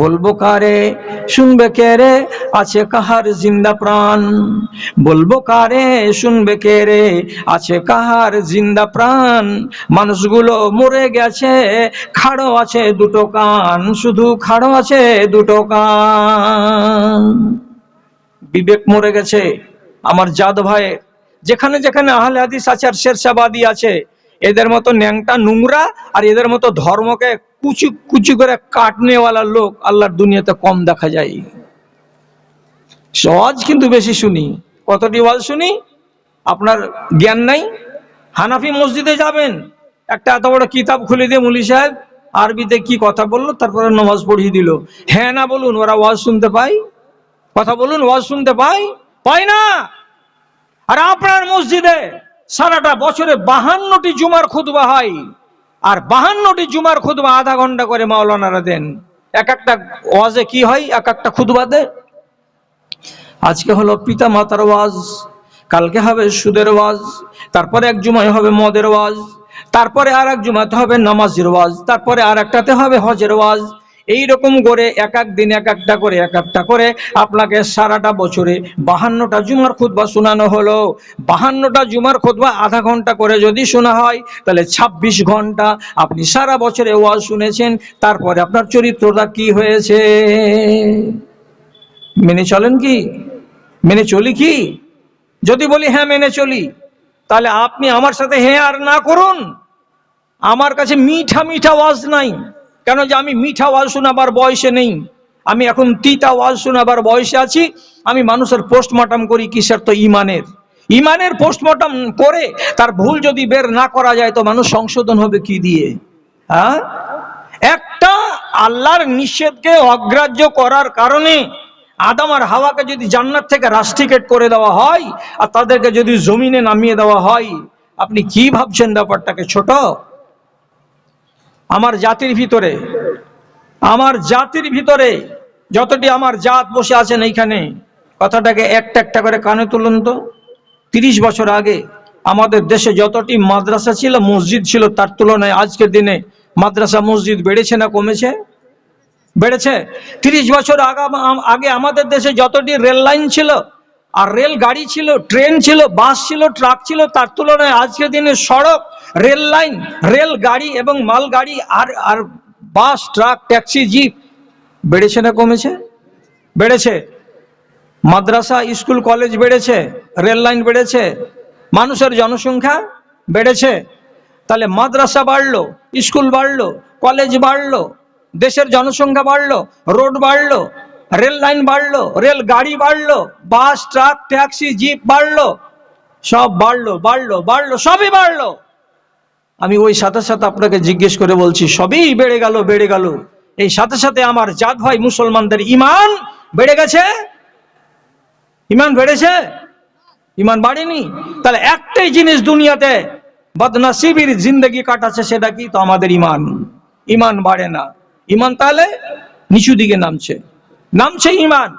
বলবো কারে, শুনবে কে রে, আছে কাহার জিন্দা প্রাণ। বলবো কারে, শুনবে কে রে, আছে কাহার জিন্দা প্রাণ। মানুষগুলো মরে গেছে, খাড়ো আছে দুটো কান, শুধু খাড়ো আছে দুটো কান। বিবেক মরে গেছে আমার জাত ভাই। যেখানে যেখানে আহলে হাদিস আছে আর শেরশাবাদী আছে, এদের মতো ন্যাংটা নোংরা আর এদের মতো ধর্মকে কুচি কুচি করে কাটনেওয়ালা লোক আল্লাহর দুনিয়াতে কম দেখা যায়। ওয়াজ কিন্তু বেশি শুনি। কতটি ওয়াজ শুনি আপনার জ্ঞান নাই। হানাফি মসজিদে যাবেন, একটা এত বড় কিতাব খুলে দিয়ে মুলি সাহেব আরবিতে কি কথা বললো, তারপরে নামাজ পড়িয়ে দিল। হ্যাঁ না বলুন, ওরা ওয়াজ শুনতে পায়? কথা বলুন, ওয়াজ শুনতে পায়? পায় না। আর আপনার মসজিদে সারাটা বছরে 52টি জুমার খুতবা হয়, আর 52টি জুমার খুতবা আধা ঘন্টা করে মাওলানারা দেন। এক একটা ওয়াজে কি হয়, এক একটা খুতবাতে। আজকে হলো পিতা মাতার ওয়াজ, কালকে হবে সুদের ওয়াজ, তারপরে এক জুমায় হবে মদের ওয়াজ, তারপরে আর এক জুমাতে হবে নামাজের ওয়াজ, তারপরে আর একটাতে হবে হজের ওয়াজ। এইরকম করে এক এক দিন এক একটা করে আপনাকে সারাটা বছরে 52টা জুমার খুতবা শোনানো হলো। 52টা জুমার খুতবা আধা ঘন্টা করে যদি শোনা হয়, তাহলে 26 ঘন্টা আপনি সারা বছরে ওয়াজ শুনেছেন। তারপরে আপনার চরিত্রটা কি হয়েছে মেনে চলেন কি? মেনে চলি কি? যদি বলি হ্যাঁ মেনে চলি, তাহলে আপনি আমার সাথে হ্যাঁ আর না করুন। আমার কাছে মিঠা মিঠা ওয়াজ নাই, কেন যে আমি মিঠা ওয়াজ শোনাবার বয়সে নেই। আমি এখন তিতা ওয়াজ শোনাবার বয়সে আছি। আমি মানুষের পোস্টমর্টম করি কিসের? তো ইমানের পোস্টমর্টম করে তার ভুল যদি বের না করা যায়, তো মানুষ সংশোধন হবে কি দিয়ে? হ্যাঁ, একটা আল্লাহর নিষেধকে অগ্রাহ্য করার কারণে আদম আর হাওয়াকে যদি জান্নাত থেকে রাস্টিকেট করে দেওয়া হয় আর তাদেরকে যদি জমিনে নামিয়ে দেওয়া হয়, আপনি কি ভাবছেন ব্যাপারটাকে ছোট? আমার জাতির ভিতরে যতটি আমার জাত বসে আছেন এইখানে, কথাটাকে একটা একটা করে কানে তুলুন তো। 30 বছর আগে আমাদের দেশে যতটি মাদ্রাসা ছিল, মসজিদ ছিল, তার তুলনায় আজকের দিনে মাদ্রাসা মসজিদ বেড়েছে না কমেছে? বেড়েছে। 30 বছর আগে আমাদের দেশে যতটি রেল লাইন ছিল আর রেল গাড়ি ছিল, ট্রেন ছিল, বাস ছিল, ট্রাক ছিল, তার তুলনায় আজকের দিনে সড়ক, রেল লাইন, রেল গাড়ি এবং মাল গাড়ি আর বাস, ট্রাক, ট্যাক্সি, জিপ বেড়েছে না কমেছে? বেড়েছে। মাদ্রাসা, স্কুল, কলেজ বেড়েছে, রেল লাইন বেড়েছে, মানুষের জনসংখ্যা বেড়েছে। তাহলে মাদ্রাসা বাড়লো, স্কুল বাড়লো, কলেজ বাড়লো, দেশের জনসংখ্যা বাড়লো, রোড বাড়লো, রেল লাইন বাড়লো, রেল গাড়ি বাড়লো, বাস, ট্রাক, ট্যাক্সি, জিপ বাড়লো, সব বাড়লো বাড়লো বাড়লো, সবই বাড়লো। আমি ওই সাথে সাথে আপনাকে জিজ্ঞেস করে বলছি, সবই বেড়ে গেল। এই সাথে সাথে আমার জাত ভাই মুসলমানদের ইমান বেড়ে গেছে? ইমান বেড়েছে? ইমান বাড়েনি। তাহলে একটাই জিনিস দুনিয়াতে বদনসিবির জিন্দগি কাটাচ্ছে, সেটা কি? তো আমাদের ইমান বাড়ে না। ইমান তাহলে নিচু দিকে নামছে ইমান।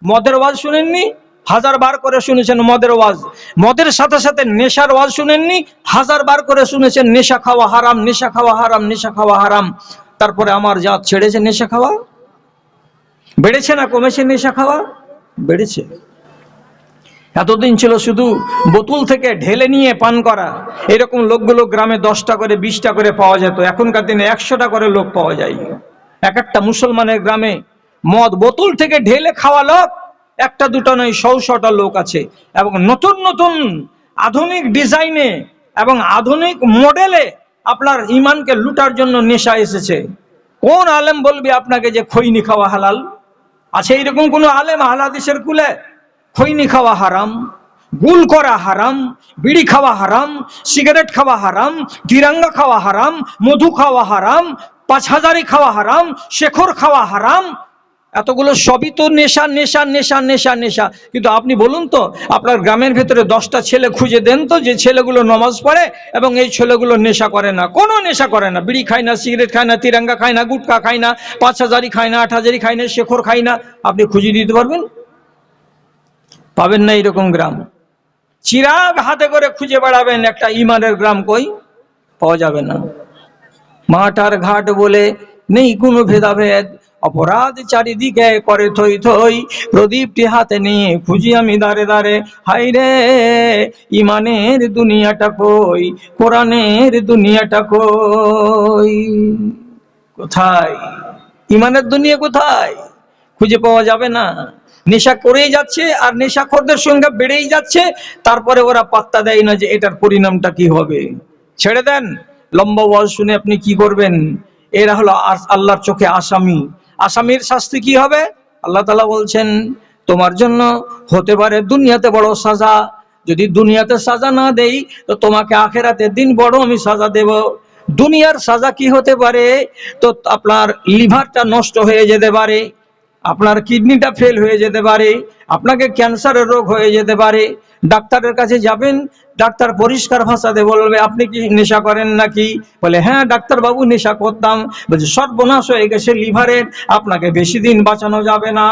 মদের ওয়াজ শুনেননি? 1000 বার করে শুনেছেন মদের ওয়াজ। মদের সাথে সাথে নেশার ওয়াজ শুনেননি? 1000 বার করে শুনেছেন নেশা খাওয়া হারাম, নেশা খাওয়া হারাম, নেশা খাওয়া হারাম। তারপরে আমার জাত ছেড়েছে নেশা খাওয়া। বেড়েছে না কমেছে? নেশা খাওয়া বেড়েছে। এতদিন ছিল শুধু বোতল থেকে ঢেলে নিয়ে পান করা, এরকম লোকগুলো গ্রামে 10টা করে 20টা করে পাওয়া যেত। এখনকার দিনে 100টা করে লোক পাওয়া যায়। একটা মুসলমানের গ্রামে মদ বোতল থেকে ঢেলে খাওয়া লোক একটা দুটো নয়, 100-100টা লোক আছে। এবং নতুন নতুন আধুনিক ডিজাইনে এবং আধুনিক মডেলে আপনার ইমানকে লুটার জন্য নেশা এসেছে। কোন আলেম বলবে আপনাকে যে খৈনি খাওয়া হালাল? আছে এইরকম কোন আলেম আহলে হাদিসের কুলে? খৈনি খাওয়া হারাম, গুল করা হারাম, বিড়ি খাওয়া হারাম, সিগারেট খাওয়া হারাম, তিরঙ্গা খাওয়া হারাম, মধু খাওয়া হারাম, 5000 খাওয়া হারাম, শেখর খাওয়া হারাম। এতগুলো সবই তো নেশা নেশা নেশা নেশা নেশা। কিন্তু আপনি বলুন তো, আপনার গ্রামের ভেতরে 10টা ছেলে খুঁজে দেন তো, যে ছেলেগুলো নামাজ পড়ে এবং এই ছেলেগুলো নেশা করে না, কোনো নেশা করে না, বিড়ি খায় না, সিগারেট খায় না, তিরঙ্গা খায় না, গুটকা খায় না, 5000 খায় না, 8000 খায় না, শেখর খায় না। আপনি খুঁজে দিতে পারবেন? পাবেন না এরকম গ্রাম। চিরাগ হাতে করে খুঁজে বেড়াবেন, একটা ইমানের গ্রাম কই? পাওয়া যাবে না। মাঠ আর ঘাট বলে নেই কোনো ভেদাভেদ, অপরাধ চারিদিকে করে থই থই, প্রদীপটি হাতে নিয়ে খুঁজি আমি দাঁড়ে দাঁড়ে, হাই রে ইমানের দুনিয়াটা কই, কোরআনের দুনিয়াটা কই। কোথায় ইমানের দুনিয়া, কোথায়? খুঁজে পাওয়া যাবে না। নেশা করেই যাচ্ছে আর নেশাখোরদের সংখ্যা বেড়েই যাচ্ছে, তারপরে ওরা পাত্তা দেয় না যে এটার পরিণামটা কি হবে। ছেড়ে দেন, লম্বা ওয়াজ শুনে আপনি কি করবেন? এরা হলো আল্লাহর চোখে আসামি। আসামির শাস্তি কি হবে? আল্লাহ তাআলা বলছেন, তোমার জন্য হতে পারে দুনিয়াতে বড় সাজা, যদি দুনিয়াতে সাজা না দেই তো তোমাকে আখেরাতের দিন বড় আমি সাজা দেব। দুনিয়ার সাজা কি হতে পারে? তো আপনার লিভারটা নষ্ট হয়ে যেতে পারে, আপনার কিডনিটা ফেল হয়ে যেতে পারে, আপনাকে ক্যান্সারের রোগ হয়ে যেতে পারে। ডাক্তারের কাছে যাবেন, ডাক্তার পরিষ্কার ভাষাতে বলবে, আপনি কি নেশা করেন নাকি? বলে হ্যাঁ ডাক্তার বাবু নেশা করতাম। বলছে সর্বনাশ হয়ে গেছে লিভারের, আপনাকে বেশি দিন বাঁচানো যাবে না।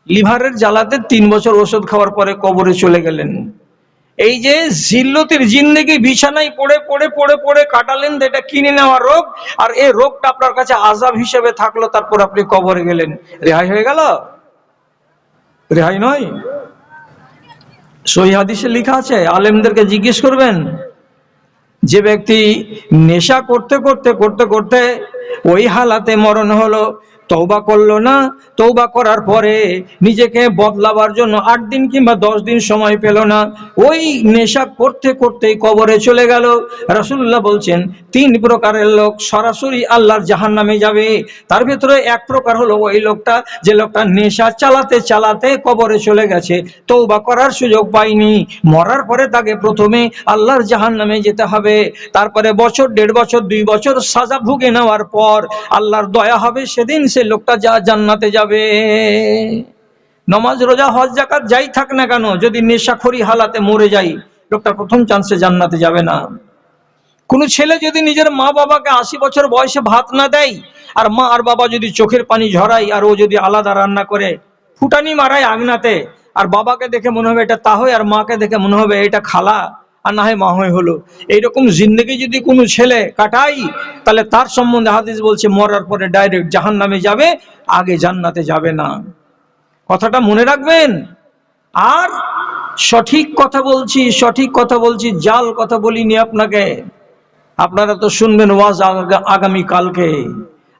লিভারের জ্বালাতে 3 বছর ওষুধ খাওয়ার পরে কবরে চলে গেলেন। এই যে জিল্লতির জিন্দেগি বিছানায় পড়ে পড়ে পড়ে পড়ে কাটালেন, এটা কিনে নেওয়া রোগ, আর এই রোগটা আপনার কাছে আযাব হিসেবে থাকলো, তারপর আপনি কবরে গেলেন। রেহাই হয়ে গেল? রেহাই নয়। সহিহ হাদিসে লেখা আছে, আলেমদেরকে জিজ্ঞেস করবেন, যে ব্যক্তি নেশা করতে করতে করতে করতে ওই হালাতে মরণ হলো, তওবা করলো না, তওবা করার পরে নিজেকে বদলাবার জন্য 8 দিন কিংবা 10 দিন সময় পেল না, ওই নেশা করতে করতেই কবরে চলে গেল। রাসূলুল্লাহ বলছেন 3 প্রকারের লোক সরাসরি আল্লাহর জাহান্নামে যাবে। তার ভিতরে এক প্রকার হলো ওই লোকটা, যে লোকটা নেশা চালাতে চালাতে কবরে চলে গেছে, তওবা করার সুযোগ পায়নি, মরার পরে তাকে প্রথমে আল্লাহর জাহান্নামে যেতে হবে, তারপরে বছর 1.5 বছর 2 বছর সাজা ভুগে নেওয়ার পর আল্লাহর দয়া হবে, সেদিন সে লোকটা জান্নাতে যাবে। নামাজ রোজা হজ যাকাত যাই থাক না কেন, যদি নেশাখোরি হালাতে মরে যায়, লোকটা প্রথম চান্সে জান্নাতে যাবে না। কোন ছেলে যদি নিজের মা বাবাকে 80 বছর বয়সে ভাত না দেয়, আর মা আর বাবা যদি চোখের পানি ঝরায়, আর ও যদি আলাদা রান্না করে ফুটানি মারায় আগনাতে, আর বাবাকে দেখে মনে হবে এটা তাহই, আর মাকে দেখে মনে হবে এটা খালা, আর না হয় মা হয়ে হলো, এইরকম জিন্দেগি যদি কোনো ছেলে কাটাই, তাহলে তার সম্বন্ধে হাদিস বলছে মরার পরে ডাইরেক্ট জাহান্নামে যাবে, আগে জান্নাতে যাবে না। কথাটা মনে রাখবেন। আর সঠিক কথা বলছি, সঠিক কথা বলছি, জাল কথা বলিনি আপনাকে। আপনারা তো শুনবেন ওয়াজ আগামী কালকে,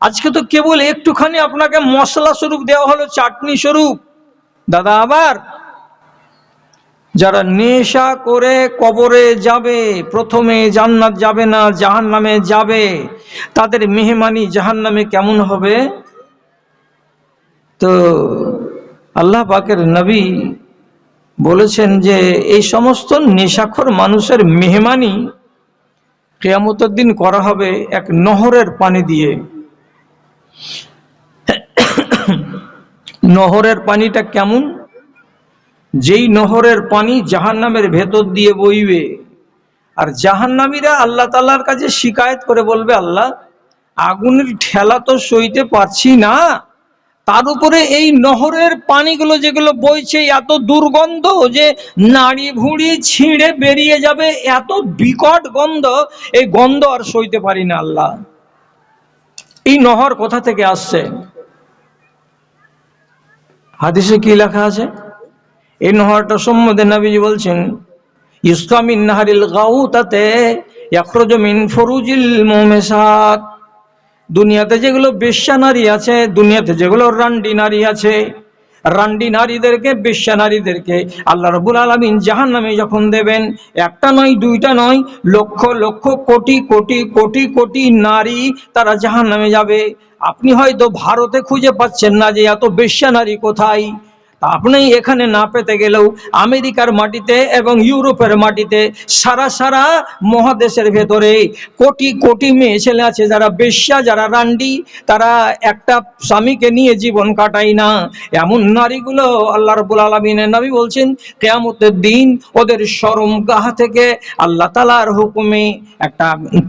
আজকে তো কেবল একটুখানি আপনাকে মশলা স্বরূপ দেওয়া হলো, চাটনি স্বরূপ। দাদা, আবার যারা নেশা করে কবরে যাবে, প্রথমে জান্নাত যাবে না, জাহান্নামে যাবে, তাদের মেহমানি জাহান্নামে কেমন হবে? তো আল্লাহ পাকের নবী বলেছেন যে এই সমস্ত নেশাখোর মানুষের মেহমানি কিয়ামতের দিন করা হবে এক নহরের পানি দিয়ে। নহরের পানিটা কেমন? যেই নহরের পানি জাহান্নামের ভেতর দিয়ে বইবে, আর জাহান্নামীরা আল্লাহ তাআলার কাছে শিকায়ত করে বলবে, আল্লাহ আগুনের ঠেলা তো সইতে পারছি না, তার উপরে এই নহরের পানিগুলো যেগুলো বইছে এত দুর্গন্ধ যে নাড়ি ভুঁড়ি ছিঁড়ে বেরিয়ে যাবে, এত বিকট গন্ধ, এই গন্ধ আর সইতে পারি না আল্লাহ। এই নহর কোথা থেকে আসছে? হাদিসে কি লেখা আছে? এই নহরটা সম্বন্ধে নবীজি বলছেন, ইসকা মিন নাহরিল গাউতাতে ইয়াখরুজু মিন ফুরুজিল মুমিসাত। দুনিয়াতে যেগুলো বেশ্যা নারী আছে, দুনিয়াতে যেগুলো রান্ডি নারী আছে, রান্ডি নারীদেরকে, বেশ্যা নারীদেরকে আল্লাহ রাব্বুল আলামিন জাহান্নামে যখন দেবেন, একটা নয় দুইটা নয়, লক্ষ লক্ষ কোটি কোটি কোটি কোটি নারী তারা জাহান্নামে যাবে। আপনি হয়তো ভারতে খুঁজে পাচ্ছেন না যে এত বেশ্যা নারী কোথায়, আপনি এখানে না পেতে গেলেও আমেরিকার মাটিতে এবং ইউরোপের মাটিতে সারা সারা মহাদেশের ভেতরে কোটি কোটি মেয়ে ছেলে আছে যারা বেশ্যা, যারা রান্ডি, তারা একটা স্বামীকে নিয়ে জীবন কাটায় না। এমন নারীগুলো আল্লাহ রাব্বুল আলামিনের নবী বলছেন কিয়ামতের দিন ওদের শরমগাহ থেকে আল্লাহ তাআলার হুকুমে একটা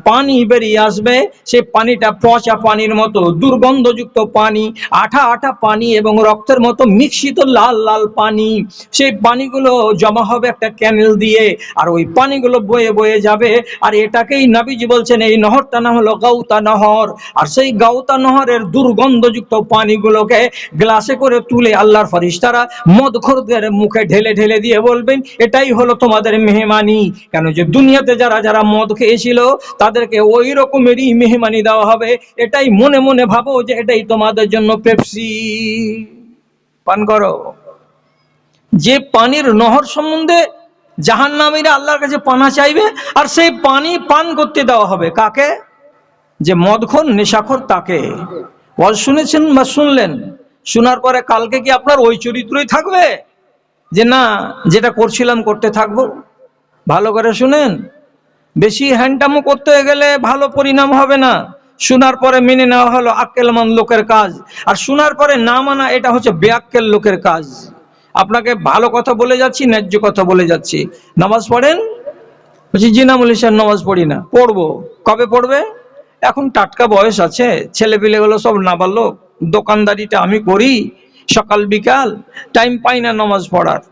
পানি বেরিয়ে আসবে। সেই পানিটা পচা পানির মতো, দুর্গন্ধযুক্ত পানি, আঠা আঠা পানি এবং রক্তের মতো মিশ্রিত লাল লাল পানি, সেই পানিগুলো জমা হবে একটা ক্যানেল দিয়ে, আর ওই পানিগুলো বয়ে বয়ে যাবে। আর এটাকেই নবীজি বলছেন এই নহরটা নাম হলো গাউতা নহর। আর সেই গাউতা নহরের দুর্গন্ধযুক্ত পানিগুলোকে গ্লাসে করে তুলে আল্লাহর ফেরেশতারা মদখোরদের মুখে ঢেলে ঢেলে দিয়ে বলবেন এটাই হলো তোমাদের মেহমানি। কেন যে দুনিয়াতে যারা যারা মদ খেয়েছিল তাদেরকে ওই রকমেরই মেহমানি দেওয়া হবে। এটাই মনে মনে ভাবো যে এটাই তোমাদের জন্য পেপসি, পান করো। যে পানির নহর সম্বন্ধে জাহান্নামীরা আল্লাহর কাছে পানা চাইবে, আর সেই পানি পান করতে দেওয়া হবে কাকে? যে মদখোর নেশাখোর তাকে। ওয়াজ শুনেছেন বা শুনলেন, শোনার পরে কালকে কি আপনার ওই চরিত্রই থাকবে যে না যেটা করছিলাম করতে থাকবো? ভালো করে শুনেন, বেশি হ্যান্ডামো করতে গেলে ভালো পরিণাম হবে না। শোনার পরে মেনে নেওয়া হলো আক্কেলমান লোকের কাজ, আর শোনার পরে না মানা এটা হচ্ছে বেআক্কেল লোকের কাজ। আপনাকে ভালো কথা বলে যাচ্ছি, ন্যায্য কথা বলে যাচ্ছি। নামাজ পড়েন? বলছি জি না বলি স্যার নামাজ পড়ি না। পড়বো, কবে পড়বে? এখন টাটকা বয়স আছে, ছেলে পিলেগুলো সব নাবালক, দোকানদারিটা আমি করি সকাল বিকাল, টাইম পাই না নামাজ পড়ার।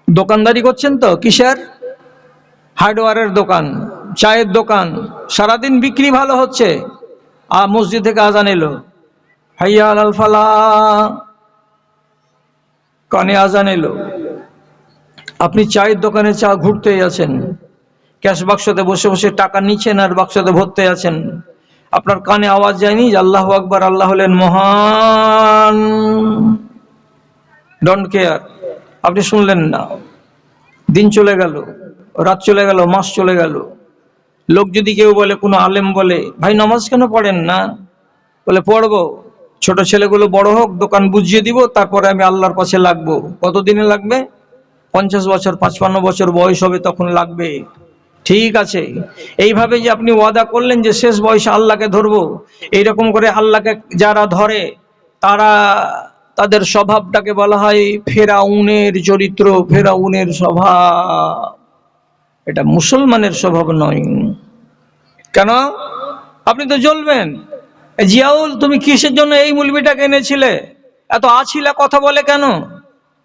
দোকানদারি করছেন তো কিসের? হার্ডওয়্যারের দোকান, চায়ের দোকান, সারাদিন বিক্রি ভালো হচ্ছে, আর মসজিদ থেকে আজান এলো, হাইয়া আলাল ফালাহ, কানে আজান এলো, আপনি চায়ের দোকানে চা ঘুরতে আছেন, ক্যাশ বাক্সতে বসে বসে টাকা নিচ্ছেন আর বাক্সতে ভরতে আছেন, আপনার কানে আওয়াজ যায়নি যে আল্লাহু আকবার, আল্লাহ হলেন মহান, ডোন্ট কেয়ার, আপনি শুনলেন না। দিন চলে গেল, রাত চলে গেল, মাস চলে গেল। লোক যদি কেউ বলে, কোনো আলেম বলে ভাই নামাজ কেন পড়েন না? বলে পড়বো, ছোট ছেলেগুলো বড় হোক, দোকান বুঝিয়ে দিব, তারপরে আমি আল্লাহর পাশে লাগবো। কতদিনে লাগবে? 50 বছর 55 বছর বয়স হবে তখন লাগবে। ঠিক আছে, এইভাবে যে আপনি ওয়াদা করলেন যে শেষ বয়সে আল্লাহকে ধরবো, এইরকম করে আল্লাহকে যারা ধরে তারা, তাদের স্বভাবটাকে বলা হয় ফেরাউনের চরিত্র, ফেরাউনের স্বভাব। এটা মুসলমানের স্বভাব নয়। কেন? আপনি তো জ্বলবেন। জিয়াউল তুমি কিসের জন্য এই মুলবিটাকে এনেছিলে? এত আছিলা কথা বলে কেন?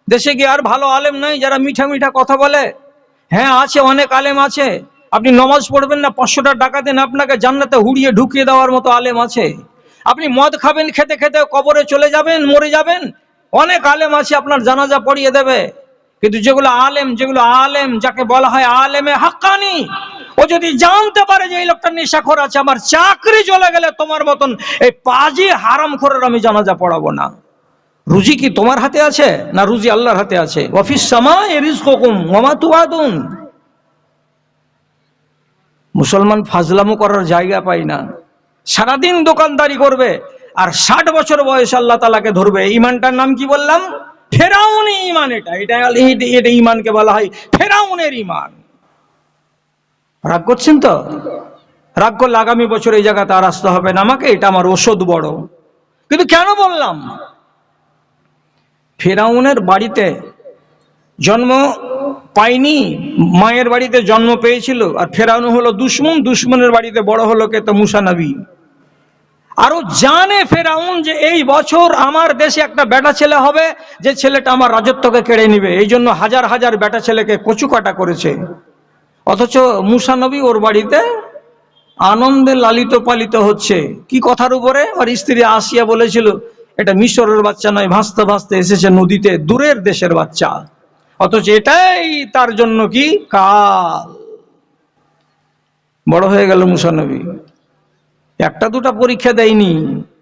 দেশে কি আর ভালো আলেম নাই যারা মিঠা মিঠা কথা বলে? হ্যাঁ আছে, অনেক আলেম আছে। আপনি নামাজ পড়বেন না, 500টা টাকা দেন, আপনাকে জান্নাতে হুড়িয়ে ঢুকিয়ে দেওয়ার মতো আলেম আছে। আপনি মদ খাবেন, খেতে খেতে কবরে চলে যাবেন, মরে যাবেন, অনেক আলেম আছে আপনার জানাজা পড়িয়ে দেবে। কিন্তু যেগুলো আলেম যাকে বলা হয় আলেমে হাক্কানি, ও যদি জানতে পারে যে এই লোকটা নেশাখোর আছে, আমার চাকরি চলে গেলে তোমার মতন এই পাজি হারামখোরের আমি জানাজা পড়াবো না। রুজি কি তোমার হাতে আছে না রুজি আল্লাহর হাতে আছে? ওয়াফিস সামাই রিজকুকুম ওয়া মা তুআদুন। মুসলমান ফাজলামো করার জায়গা পায় না, সারাদিন দোকানদারি করবে, আর 60 বছর বয়স আল্লাহ তাআলাকে ধরবে। ঈমানটার নাম কি বললাম? ফেরাউনি ঈমান। এটা ঈমানকে বলা হয় ফেরাউনের ঈমান। রাগ করছেন তো? রাগ করলে আগামী বছর এই জায়গাতে আর আসতে হবে না আমাকে, এটা আমার ওষুধ বড়। কিন্তু কেন বললাম? ফেরাউনের বাড়িতে জন্ম পায়নি, মায়ের বাড়িতে জন্ম পেয়েছিল। আর ফেরাউন হলো দুশমন, দুশমনের বাড়িতে বড় হলো কে? তো মুসা নবী। আরো জানে ফেরাউন যে এই বছর আমার দেশে একটা বেটা ছেলে হবে, যে ছেলেটা আমার রাজত্বকে কেড়ে নিবে। এই জন্য হাজার হাজার বেটা ছেলেকে কচুকাটা করেছে। অথচ মুসা নবী ওর বাড়িতে আনন্দে লালিত পালিত হচ্ছে। কি কথার উপরে? আর স্ত্রী আসিয়া বলেছিল এটা মিশরের বাচ্চা নয়, ভাসতে ভাসতে এসেছে নদীতে, দূরের দেশের বাচ্চা। অথচ এটাই তার জন্য কি কাল। বড় হয়ে গেল মুসা নবী। একটা দুটা পরীক্ষা দেয়নি,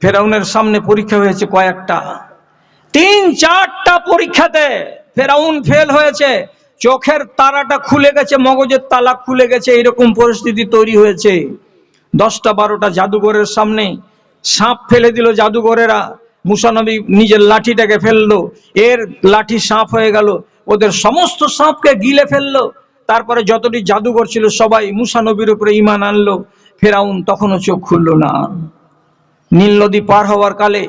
ফেরাউনের সামনে পরীক্ষা হয়েছে কয়েকটা, 3-4টা পরীক্ষাতে ফেরাউন ফেল হয়েছে। চোখের তারাটা খুলে গেছে, মগজের তালা খুলে গেছে, এরকম পরিস্থিতি তৈরি হয়েছে। 10টা-12টা জাদুঘরের সামনে সাপ ফেলে দিল জাদুঘরেরা। মুসা নবী নিজের লাঠিটাকে ফেললো, এর লাঠি সাপ হয়ে গেল, ওদের সমস্ত সাপকে গিলে ফেললো। তারপরে যতটি জাদুঘর ছিল সবাই মুসা নবীর উপরে ঈমান আনলো। ফেরাউন তখনও চোখ খুলল না। নীল নদী পার হওয়ার কালে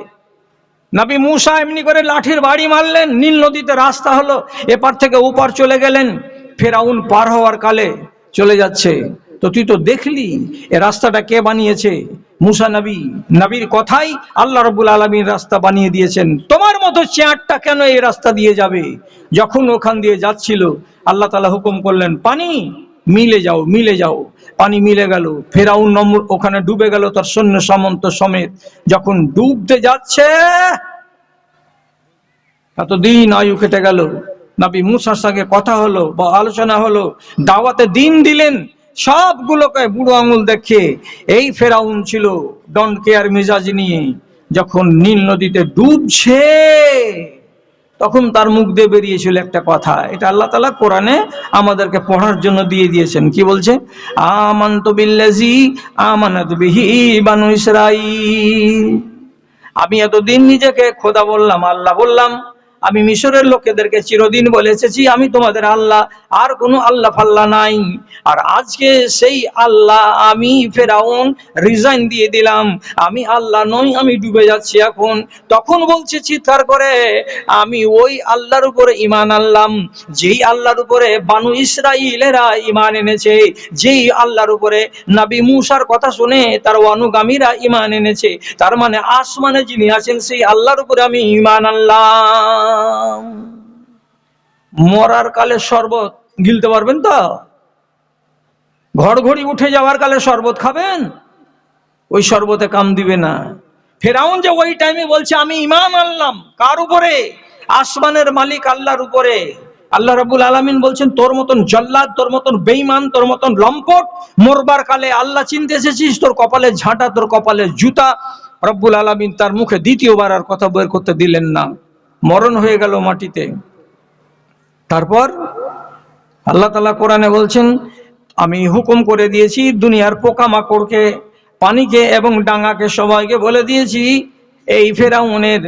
নবী মুসা এমনি করে লাঠির বাড়ি মারলেন, নীল নদীতে রাস্তা হলো, এপার থেকে ওপার চলে গেলেন। ফেরাউন পার হওয়ার কালে চলে যাচ্ছে, তো তো তুই তো দেখলি এ রাস্তাটা কে বানিয়েছে? মুসা নবী, নবীর কথাই আল্লাহ রাব্বুল আলামিন রাস্তা বানিয়ে দিয়েছেন। তোমার মতো চেয়ারটা কেন এই রাস্তা দিয়ে যাবে? যখন ওখান দিয়ে যাচ্ছিল আল্লাহ তাআলা হুকুম করলেন, পানি মিলে যাও, মিলে যাও। পানি মিলে গেল, ফেরাউন নমরুদ ওখানে ডুবে গেল তার সৈন্য সামন্ত সমেত। যখন ডুবতে যাচ্ছে, এতদিন আয়ু কেটে গেল, নবী মুসার সঙ্গে কথা হলো বা আলোচনা হলো, দাওয়াতে দিন দিলেন, সবগুলোকে বুড়ো আঙুল দেখে। এই ফেরাউন ছিল ডন্ট কেয়ার মেজাজ নিয়ে। যখন নীল নদীতে ডুবছে, তখন তার মুখ দিয়ে বেরিয়েছিল একটা কথা। এটা আল্লাহ তাআলা কোরআনে আমাদেরকে পড়ার জন্য দিয়ে দিয়েছেন। কি বলছে? আমানতু বিল্লাযী আমানাত বিহি বানু ইসরাঈল। আমি এতদিন নিজেকে খোদা বললাম, আল্লাহ বললাম। আমি মিশরের লোকেদেরকে চিরদিন বলে এসেছি আমি তোমাদের আল্লাহ, আর কোনো আল্লাহ ফাল্লাহ নাই। আর আজকে সেই আল্লাহ আমি ফেরাউন রিজাইন দিয়ে দিলাম, আমি আল্লাহ নই, আমি ডুবে যাচ্ছি এখন। তখন বলছে চিৎকার করে, আমি ওই আল্লাহর উপরে ঈমান আনলাম যেই আল্লাহর উপরে বানু ইসরাঈলেরা ঈমান এনেছে, যেই আল্লাহর উপরে নবী মূসার কথা শুনে তার অনুগামীরা ঈমান এনেছে। তার মানে আসমানে যিনি আছেন সেই আল্লাহর উপরে আমি ঈমান আনলাম। মরার কালে শরবত গিলতে পারবেন তো? ঘড়ঘড়ি উঠে যাওয়ার কালে শরবত খাবেন? ওই শরবতে কাম দিবে না। ফেরাউন যে ওই টাইমে বলছে আমি ঈমান আনলাম, কার উপরে? আসমানের মালিক আল্লাহর উপরে। আল্লাহ রাব্বুল আলামিন বলছেন, তোর মতন জল্লাদ, তোর মতন বেঈমান, তোর মতন লম্পট মরবার কালে আল্লাহ চিনতে এসেছিস, তোর কপালে ঝাঁটা, তোর কপালে জুতা। রব্বুল আলামিন তার মুখে দ্বিতীয়বার আর কথা বের করতে দিলেন না, মরণ হয়ে গেল মাটিতে। তারপর আল্লাহ তাআলা কোরআনে বলছেন, আমি হুকুম করে দিয়েছি দুনিয়ার পোকামাকড়কে, পানিকে এবং ডাঙাকে, সবাইকে বলে দিয়েছি এই ফেরাউনের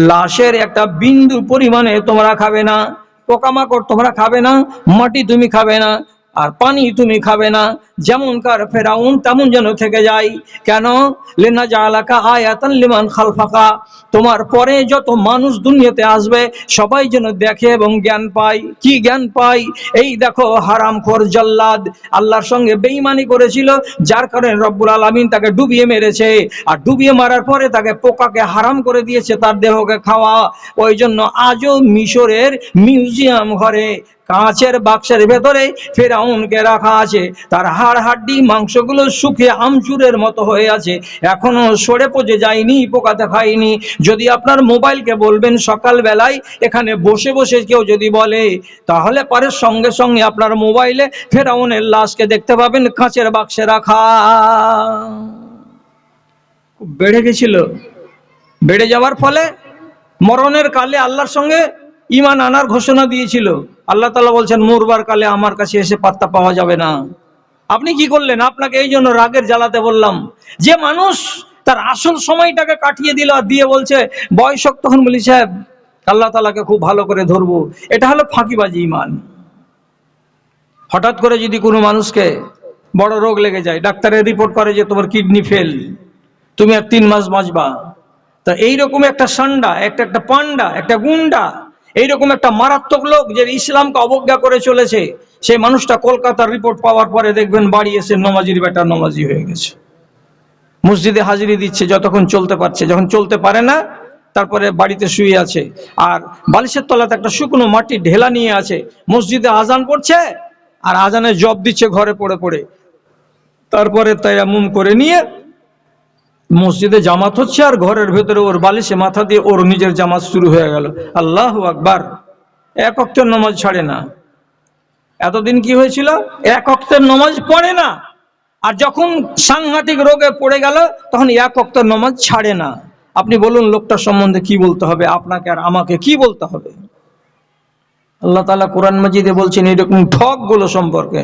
লাশের একটা বিন্দু পরিমাণে তোমরা খাবে না। পোকামাকড় তোমরা খাবে না, মাটি তুমি খাবে না, আর পানি তুমি খাবে না। যেমনকার ফেরাউন তেমন যেন থেকে যায়। কেন? লিনা জালাকা আয়াতান লিমান খালফাকা, তোমার পরে যত মানুষ দুনিয়াতে আসবে সবাই যেন দেখে এবং জ্ঞান পায়। কি জ্ঞান পায়? এই দেখো হারামখোর জল্লাদ আল্লাহর সঙ্গে বেঈমানি করেছিল, যার কারণে রব্বুল আলামিন তাকে ডুবিয়ে মেরেছে। আর ডুবিয়ে মারার পরে তাকে পোকাকে হারাম করে দিয়েছে তার দেহকে খাওয়া। ওই জন্য আজও মিশরের মিউজিয়াম ঘরে কাঁচের বাক্সের ভেতরে ফেরাউনকে রাখা আছে। তার হাড় হাড্ডি মাংসগুলো শুকিয়ে আমচুরের মতো হয়ে আছে, এখনো সরে পচে যায়নি, পোকাতে খায়নি। যদি আপনার মোবাইলকে বলবেন সকাল বেলায় এখানে বসে বসে কেউ যদি বলে, তাহলে পরে সঙ্গে সঙ্গে আপনার মোবাইলে ফেরাউনের লাশকে দেখতে পাবেন কাঁচের বাক্সে রাখা। বেড়ে গেছিল, বেড়ে যাওয়ার ফলে মরণের কালে আল্লাহর সঙ্গে ঈমান আনার ঘোষণা দিয়েছিল। আল্লাহ তাআলা বলছেন, মরবার কালে আমার কাছে এসে পাত্তা পাওয়া যাবে না। আপনি কি করলেন? আপনাকে এই জন্য রাগের জ্বালাতে বললাম। যে মানুষ তার আসল সময়টাকে কাটিয়ে দিল আর দিয়ে বলছে বয়স তখন বলি সাহেব আল্লাহ তাআলাকে খুব ভালো করে ধরবো, এটা হলো ফাঁকিবাজি ঈমান। হঠাৎ করে যদি কোনো মানুষকে বড় রোগ লেগে যায়, ডাক্তারের রিপোর্ট করে যে তোমার কিডনি ফেল, তুমি আর 3 মাস বাঁচবা। তা এইরকম একটা সান্ডা, একটা পান্ডা, একটা গুন্ডা, এইরকম একটা মারাত্মক লোক যে ইসলামকে অবজ্ঞা করে চলেছে, সেই মানুষটা কলকাতার রিপোর্ট পাওয়ার পরে দেখবেন বাড়ি এসে নমাজির বেটা নমাজি হয়ে গেছে, মসজিদে হাজিরি দিচ্ছে যতক্ষণ চলতে পারছে। যখন চলতে পারে না তারপরে বাড়িতে শুয়ে আছে, আর বালিশের তলাতে একটা শুকনো মাটি ঢেলা নিয়ে আছে। মসজিদে আজান পড়ছে আর আজানে জব দিচ্ছে ঘরে পড়ে পড়ে। তারপরে তায়াম্মুম করে নিয়ে মসজিদে জামাত হচ্ছে, আর ঘরের ভেতরে ওর বালিশে মাথা দিয়ে ওর নিজের জামাত শুরু হয়ে গেল। আল্লাহু আকবার। এক ওয়াক্তের নামাজ ছাড়ে না। এতদিন কি হয়েছিল? এক ওয়াক্তের নামাজ পড়ে না, আর যখন সাংঘাতিক রোগে পড়ে গেল তখন এক ওয়াক্তের নামাজ ছাড়ে না। আপনি বলুন লোকটার সম্বন্ধে কি বলতে হবে? আপনাকে আর আমাকে কি বলতে হবে? আল্লাহ তাআলা কোরআন মাজিদে বলছেন এরকম ঠক গুলো সম্পর্কে,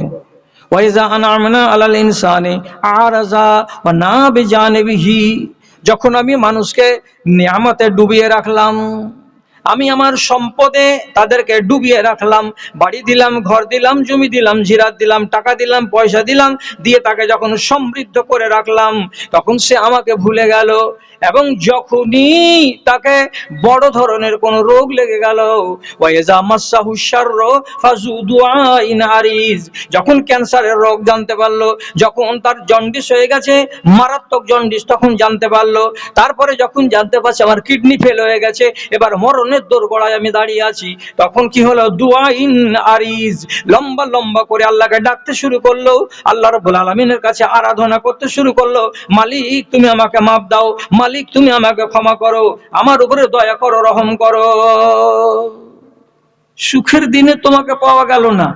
ওয়াইজা আনআমনা আলাল ইনসানি আরাজা ওয়া না বিজানিবিহি, যখন আমি মানুষকে নিয়ামতে ডুবিয়ে রাখলাম, আমি আমার সম্পদে তাদেরকে ডুবিয়ে রাখলাম, বাড়ি দিলাম, ঘর দিলাম, জমি দিলাম, জিরাত দিলাম, টাকা দিলাম, পয়সা দিলাম, দিয়ে তাকে যখন সমৃদ্ধ করে রাখলাম তখন সে আমাকে ভুলে গেল। এবং যখনই তাকে বড় ধরনের কোন রোগ লেগে গেল, ওয়াইজা মাসসাহু শাররু ফাযু দুআইন আরিজ, যখন ক্যান্সারের রোগ জানতে পারলো, যখন তার জন্ডিস হয়ে গেছে, মারাত্মক জন্ডিস, তখন জানতে পারলো। তারপরে যখন জানতে পারছে আমার কিডনি ফেল হয়ে গেছে, এবার মরণের দোরগোড়ায় আমি দাঁড়িয়ে আছি, তখন কি হলো? দুআইন আরিজ, লম্বা লম্বা করে আল্লাহকে ডাকতে শুরু করলো, আল্লাহ রাব্বুল আলামিনের কাছে আরাধনা করতে শুরু করলো। মালিক তুমি আমাকে মাফ দাও, মালিক তুমি আমাকে ক্ষমা করো, আমার উপরে দয়া করো, রহম করো। সুখের দিনে তোমাকে পাওয়া গেল না,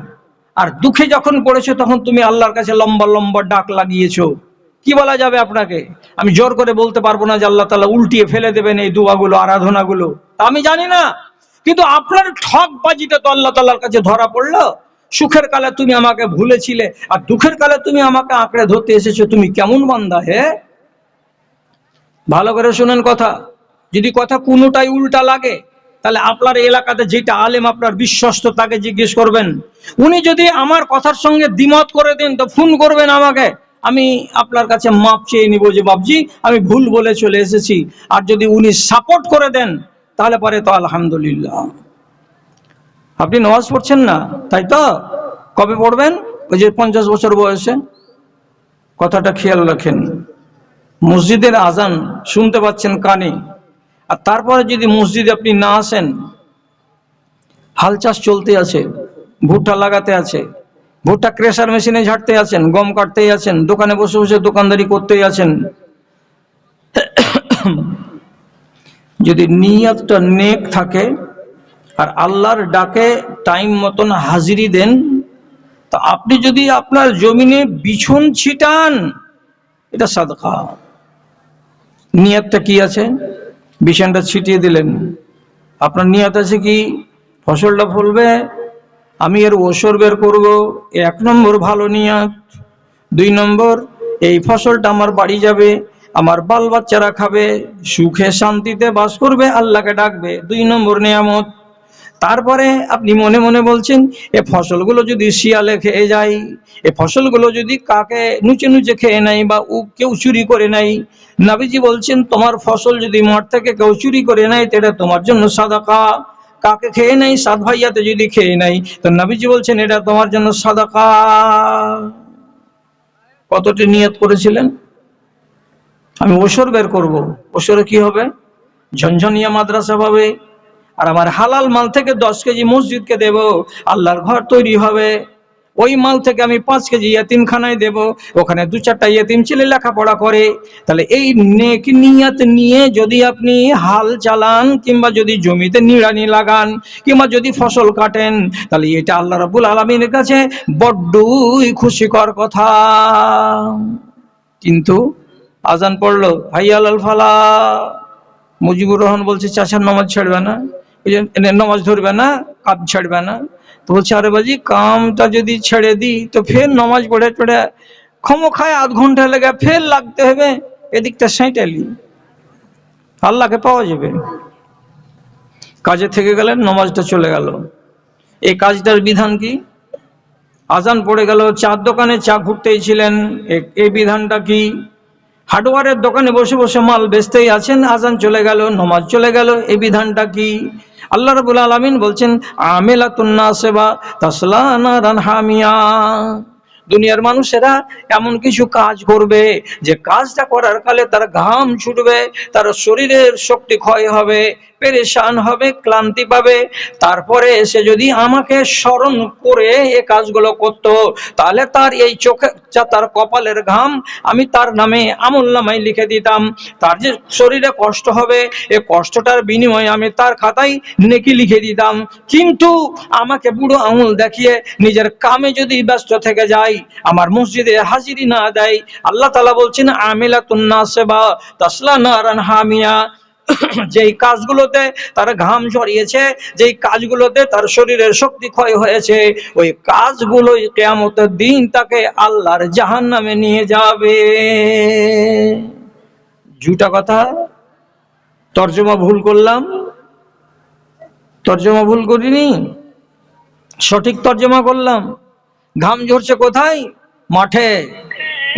আর দুঃখে যখন পড়েছো তখন তুমি আল্লাহর কাছে লম্বা লম্বা ডাক লাগিয়েছো। কি বলা যাবে আপনাকে? আমি জোর করে বলতে পারবো না যে আল্লাহ তাআলা উল্টিয়ে ফেলে দেবেন এই দোয়াগুলো, আরাধনাগুলো, তা আমি জানি না। কিন্তু আপনার ঠকবাজিটা তো আল্লাহ তাআলার কাছে ধরা পড়লো। সুখের কালে তুমি আমাকে ভুলেছিলে, আর দুঃখের কালে তুমি আমাকে আঁকড়ে ধরতে এসেছো। তুমি কেমন বান্দা হে? ভালো করে শুনেন কথা। যদি কথা কোনোটাই উল্টা লাগে, তাহলে আপনার এলাকাতে যেটা আলেম আপনার বিশ্বস্ত তাকে জিজ্ঞেস করবেন। উনি যদি আমার কথার সঙ্গে দ্বিমত করে দেন তো ফোন করবেন আমাকে, আমি আপনার কাছে মাপ চেয়ে নিব যে বাবজি আমি ভুল বলে চলে এসেছি। আর যদি উনি সাপোর্ট করে দেন তাহলে পরে তো আলহামদুলিল্লাহ। আপনি নামাজ পড়ছেন না, তাই তো? কবে পড়বেন? ওই যে 50 বছর বয়সে। কথাটা খেয়াল রাখেন। মসজিদের আজান শুনতে পাচ্ছেন কানে, আর তারপরে যদি মসজিদে আপনি না আসেন, হাল চাষ চলতে আছে, ভুট্টা লাগাতে আছে, ভুট্টা ক্রেশার মেশিনে ঝাড়তে আছেন, গম কাটতেই আছেন, দোকানে বসে বসে দোকানদারি করতেই আছেন, যদি নিয়তটা নেক থাকে আর আল্লাহর ডাকে টাইম মতন হাজিরি দেন, তা আপনি যদি আপনার জমিনে বিছন ছিটান, এটা সাদকা। নিয়তটা কি আছে? বিছানটা ছিটিয়ে দিলেন, আপনার নিয়ত আছে কি ফসলটা ফলবে, আমি এর ওসর বের করব, 1 নম্বর ভালো নিয়ত। 2 নম্বর, এই ফসলটা আমার বাড়ি যাবে, আমার বাল বাচ্চারা খাবে, সুখে শান্তিতে বাস করবে, আল্লাহকে ডাকবে, 2 নম্বর নিয়ামত। তারপরে আপনি মনে মনে বলছেন এ ফসলগুলো যদি শিয়ালে খেয়ে যায়, এ ফসলগুলো যদি কাকে নুচে নুচে খেয়ে নেয় বা কেউ চুরি করে নেয়, নবীজি বলছেন তোমার ফসল যদি মাঠ থেকে কেউ চুরি করে নেয় এটা তোমার জন্য সাদাকা। কাকে খেয়ে নেয়? 7 ভাইয়াতে যদি খেয়ে নেয়, তো নবীজি বলছেন এটা তোমার জন্য সাদাকা। কতটি নিয়ত করেছিলেন? আমি ওসর বের করব, ওসরে কি হবে? ঝনঝনিয়া মাদ্রাসা পাবে, আর আমার হালাল মাল থেকে 10 কেজি মসজিদকে দেব, আল্লাহর ঘর তৈরি হবে। ওই মাল থেকে আমি 5 কেজি ইয়েতিমখানায় দেব, ওখানে 2-4টা ইয়েতিম ছেলে লেখাপড়া করে। তাহলে এই নেক নিয়ত নিয়ে যদি আপনি হাল চালান, কিংবা যদি জমিতে নিড়ানি লাগান, কিংবা যদি ফসল কাটেন, তাহলে এটা আল্লাহ রাব্বুল আলামিনের কাছে বড্ডই খুশিকর কথা। কিন্তু আজান পড়লো, হাইয়া আলাল ফালাহ, মুজিবুর রহমান বলছে চাচার নামাজ ছাড়বে না, নামাজ ধরবে না, কাজ ছাড়বে না। তো বলছে আরে বাজি কামটা যদি ছেড়ে দিই তো ফের নামাজ পড়ে পড়ে ক্ষমখায় 1/2 ঘন্টা লেগে ফের লাগতে হবে, এদিকটা সেঁটালি, আল্লাহকে পাওয়া যাবে। কাজে থেকে গেলেন, নামাজটা চলে গেল। এই কাজটার বিধান কি? আজান পড়ে গেল, চার দোকানে চা ঘুরতেই ছিলেন, এই বিধানটা কি? হার্ডওয়্যারের দোকানে বসে বসে মাল বেচতেই আছেন, আজান চলে গেল, নামাজ চলে গেল, এই বিধানটা কি? আল্লাহ রাব্বুল আলামিন বলছেন আমিলাতুন নাসিবা তাসলা নারান হামিয়া। দুনিয়ার মানুষেরা এমন কিছু কাজ করবে যে কাজটা করার কালে তার ঘাম ছুটবে, তার শরীরের শক্তি ক্ষয় হবে, পেরেশান হবে, ক্লান্তি পাবে। তারপরে সে যদি আমাকে স্মরণ করে এই কাজগুলো করত, তাহলে তার এই চোখে তার কপালের ঘাম আমি তার নামে আমলনামায় লিখে দিতাম। তার যে শরীরে কষ্ট হবে, এই কষ্টটার বিনিময়ে আমি তার খাতায় নেকি লিখে দিতাম। কিন্তু আমাকে বুড়ো আঙুল দেখিয়ে নিজের কামে যদি ব্যস্ত থেকে যায়, আমার মসজিদে হাজিরি না দেয়, আল্লাহ তাআলা বলছেন আমিলাতুন নাসিবা তাসলা নারান হামিয়া। যেই কাজগুলোতে তার ঘাম ঝরিয়েছে, যেই কাজগুলোতে তার শরীরের শক্তি ক্ষয় হয়েছে, ওই কাজগুলোই কিয়ামতের দিন তাকে আল্লাহর জাহান্নামে নিয়ে যাবে। ঝুটা কথা, তর্জমা ভুল করলাম, তর্জমা ভুল করিনি, সঠিক তর্জমা করলাম। ঘাম ঝরছে কোথায়? মাঠে।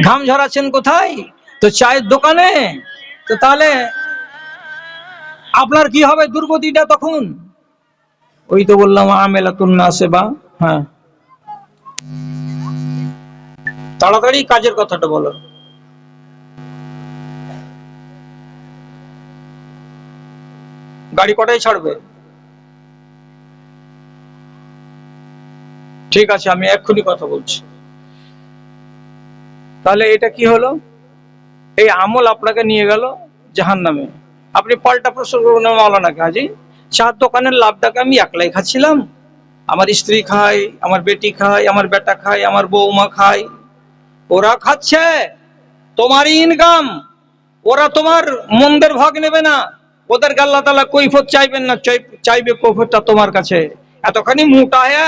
ঘাম ঝরাচ্ছেন কোথায়? তো চায়ের দোকানে। তো তাহলে আপনার কি হবে দুর্গতিটা তখন? ওই তো বললাম আমেলাতুন নাসিবা। হ্যাঁ, তাড়াতাড়ি কাজের কথাটা বলো। গাড়ি কটায় ছাড়বে? ঠিক আছে, আমি এক্ষুনি কথা বলছি। তাহলে এটা কি হলো? এই আমল আপনাকে নিয়ে গেল জাহান্নামে। আপনি পাল্টা প্রশ্ন করবেন মাওলানাকে, হাজি চার দোকানের লাভটাকে আমি একলাই খাচ্ছিলাম, আমার স্ত্রী খায়, আমার বেটি খায়, আমার বেটা খায়, আমার বৌমা খায়, ওরা খাচ্ছে, তোমারই ইনকাম, ওরা তোমার মন্দের ভাগ নেবে না, ওদেরকে আল্লাহ তাআলা কৈফিয়ত চাইবেন না, চাইবে কৈফিয়তটা তোমার কাছে। এতখানি মোটা হয়ে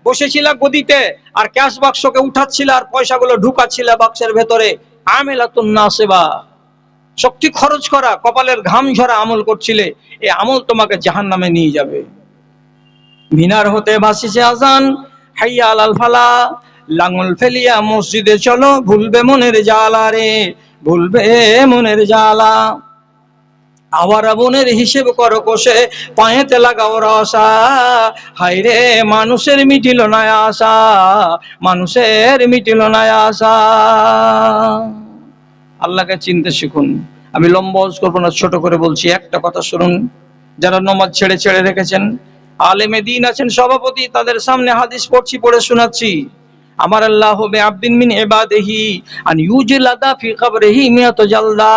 বসেছিল গদিতে আর ক্যাশ বাক্সকে উঠাচ্ছিল আর পয়সাগুলো ঢুকাচ্ছিল বাক্সের ভেতরে। আমেলাতুন নাসিবা, শক্তি খরচ করা, কপালের ঘাম ঝরা আমল করছিলে, এই আমল তোমাকে জাহান্নামে নিয়ে যাবে। মিনার হতে ভাসিছে আজান, হাইয়া আলাল ফালা, লাঙল ফেলিয়া মসজিদে চলো, ভুলবে মনের জ্বালা রে, ভুলবে মনের জ্বালা। আবার বোনের হিসেব করো কষে, পায়েতে লাগাও রসা, হায়রে মানুষের মিটিল না আশা, মানুষের মিটিল না আশা। আল্লাহকে চিনতে শিখুন। আমি লম্বা ওয়াজ করবো না, ছোট করে বলছি, একটা কথা শুনুন। যারা নমাজ ছেড়ে ছেড়ে রেখেছেন, আলেমে দ্বীন আছেন সভাপতি, তাদের সামনে হাদিস পড়ছি, পড়ে শোনাচ্ছি। আমার আল্লাহ হবে আব্দিন মিন ইবাদিহি আন ইউজলাদা ফি কবরিহি মিয়াত জালদা।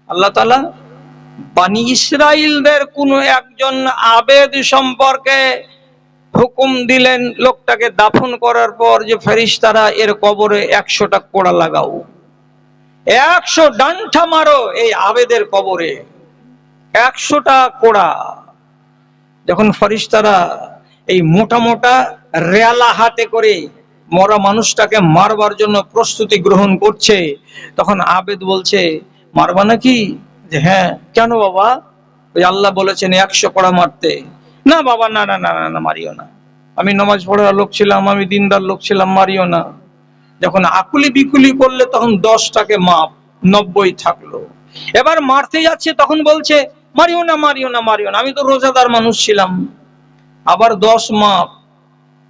আল্লাহ তাআলা বনি ইসরাইলদের কোন একজন আবেদ সম্পর্কে হুকুম দিলেন, লোকটাকে দাফন করার পর যে ফেরেশতারা এর কবরে 100টা কোড়া লাগাও, 100 ডান্ঠা মারো এই আবেদের কবরে, 100টা কোড়া। যখন ফেরেশতারা এই মোটা মোটা রেলা হাতে করে মরা মানুষটাকে মারবার জন্য প্রস্তুতি গ্রহণ করছে, তখন আবেদ বলছে, মারবা নাকি? যে হ্যাঁ। কেন বাবা? ওই আল্লাহ বলেছেন 100 কোড়া মারতে। না বাবা, না না না না, মারিও না, আমি নামাজ পড়ার লোক ছিলাম, আমি দিনদার লোক ছিলাম, মারিও না। যখন আকুলি বিকুলি করলে তখন 10টাকে মাপ, 90 থাকলো। এবার মারতে যাচ্ছে, তখন বলছে মারিও না মারিও না মারিও না, আমি তো রোজাদার মানুষ ছিলাম। আবার 10 মাপ।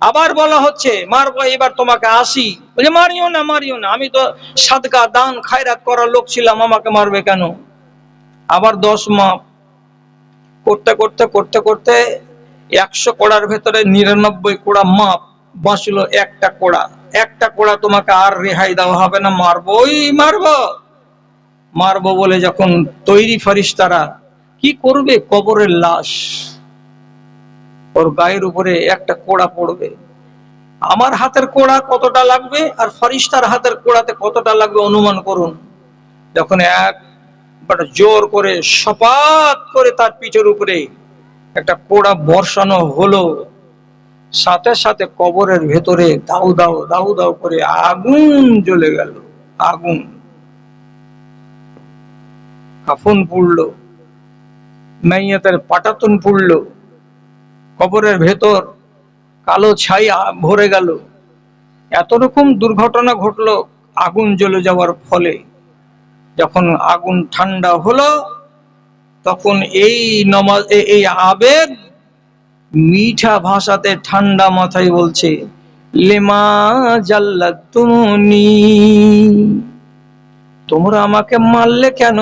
আবার বলা হচ্ছে মারবো এবার তোমাকে 80, বলে মারিও না মারিও না, আমি তো সাদকা দান খায়রাত করার লোক ছিলাম, আমাকে মারবে কেন? আবার 10 মাপ। করতে করতে করতে করতে 100 কোড়ার ভেতরে 99 কোড়া মাপ, বাঁচলো একটা কোড়া। একটা কোড়া তোমাকে আর রেহাই দেওয়া হবে না, মারবোই মারবো। মারবো বলে যখন তৈরি ফেরেশতারা কি করবে? কবরের লাশ, ওর গায়ের উপরে একটা কোড়া পড়বে। আমার হাতের কোড়া কতটা লাগবে আর ফেরেশতার হাতের কোড়াতে কতটা লাগবে অনুমান করুন। যখন একবার জোর করে সপাত করে তার পিঠের উপরে একটা কোড়া বর্ষানো হলো, সাথে সাথে কবরের ভেতরে দাউ দাউ দাউ দাউ করে আগুন জ্বলে গেল। আগুন, কাফন পুড়লো, মাইয়াতের পাটাতন পুড়লো, কবরের ভেতর কালো ছায়া ভরে গেল। এত রকম দুর্ঘটনা ঘটলো আগুন জ্বলে যাওয়ার ফলে। যখন আগুন ঠান্ডা হলো, তখন এই আবেদ মিঠা ভাষাতে ঠান্ডা মাথায় বলছে, লিমা জাল্লাতুনি, তোমরা আমাকে মারলে কেন?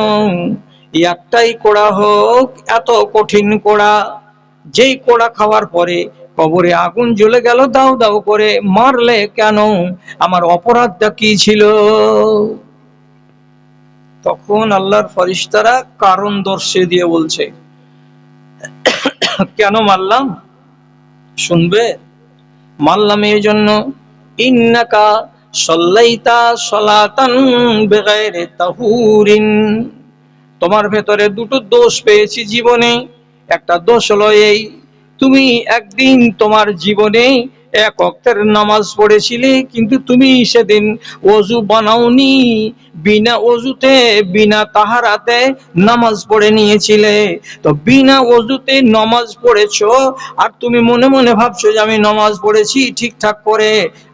একটাই কোড়া হোক, এত কঠিন কোড়া, যেই কোড়া খাওয়ার পরে কবরে আগুন জ্বলে গেল দাও দাও করে, মারলে কেন? আমার অপরাধটা কি ছিল? তখন আল্লাহর ফেরেশতারা কারণ দর্শিয়ে দিয়ে বলছে, কেন মারলাম শুনবে? মারলাম এই জন্য, ইন্নাকা সাল্লাইতা সালাতান বিগাইরি তাহুরিন, তোমার ভেতরে দুটো দোষ পেয়েছি জীবনে। একটা দোষ হলো এই, তুমি একদিন তোমার জীবনে 1 ওয়াক্তের নামাজ পড়েছিলে, কিন্তু তুমি সেদিন ওযু বানাওনি, বিনা ওযুতে বিনা তাহারাতে নামাজ পড়ে নিয়েছিলে। তো বিনা ওযুতে নামাজ পড়েছো আর তুমি মনে মনে ভাবছো যে আমি নামাজ পড়েছি ঠিকঠাক করে।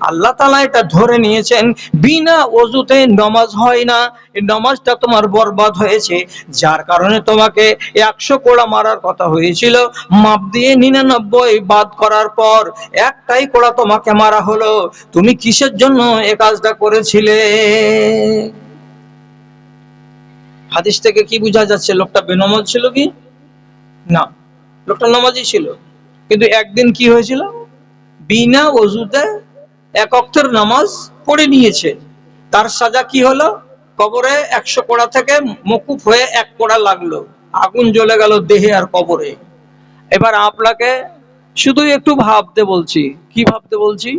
আল্লাহ তাআলা এটা ধরে নিয়েছেন বিনা ওযুতে নামাজ হয় না, এই নামাজটা তোমার বরবাদ হয়েছে। যার কারণে তোমাকে 100 কোড়া মারার কথা হয়েছিল, মাপ দিয়ে 99 বাদ করার পর একটাই কোড়া তোমাকে মারা হলো। তুমি কিসের জন্য এই কাজটা করেছিলে? হাদিস থেকে কি বোঝা যাচ্ছে? লোকটা বেনামাজ ছিল কি না? লোকটা নামাজি ছিল, কিন্তু একদিন কি হয়েছিল? বিনা ওযুতে 1 ওয়াক্তের নামাজ পড়ে নিয়েছে। তার সাজা কি হলো? কবরে 100 কোড়া থেকে মকুফ হয়ে 1 কোড়া লাগলো, আগুন জ্বলে গেল দেহে আর কবরে। এবার আপনাকে শুধু একটু ভাবতে বলছি। কি ভাবতে বলছি?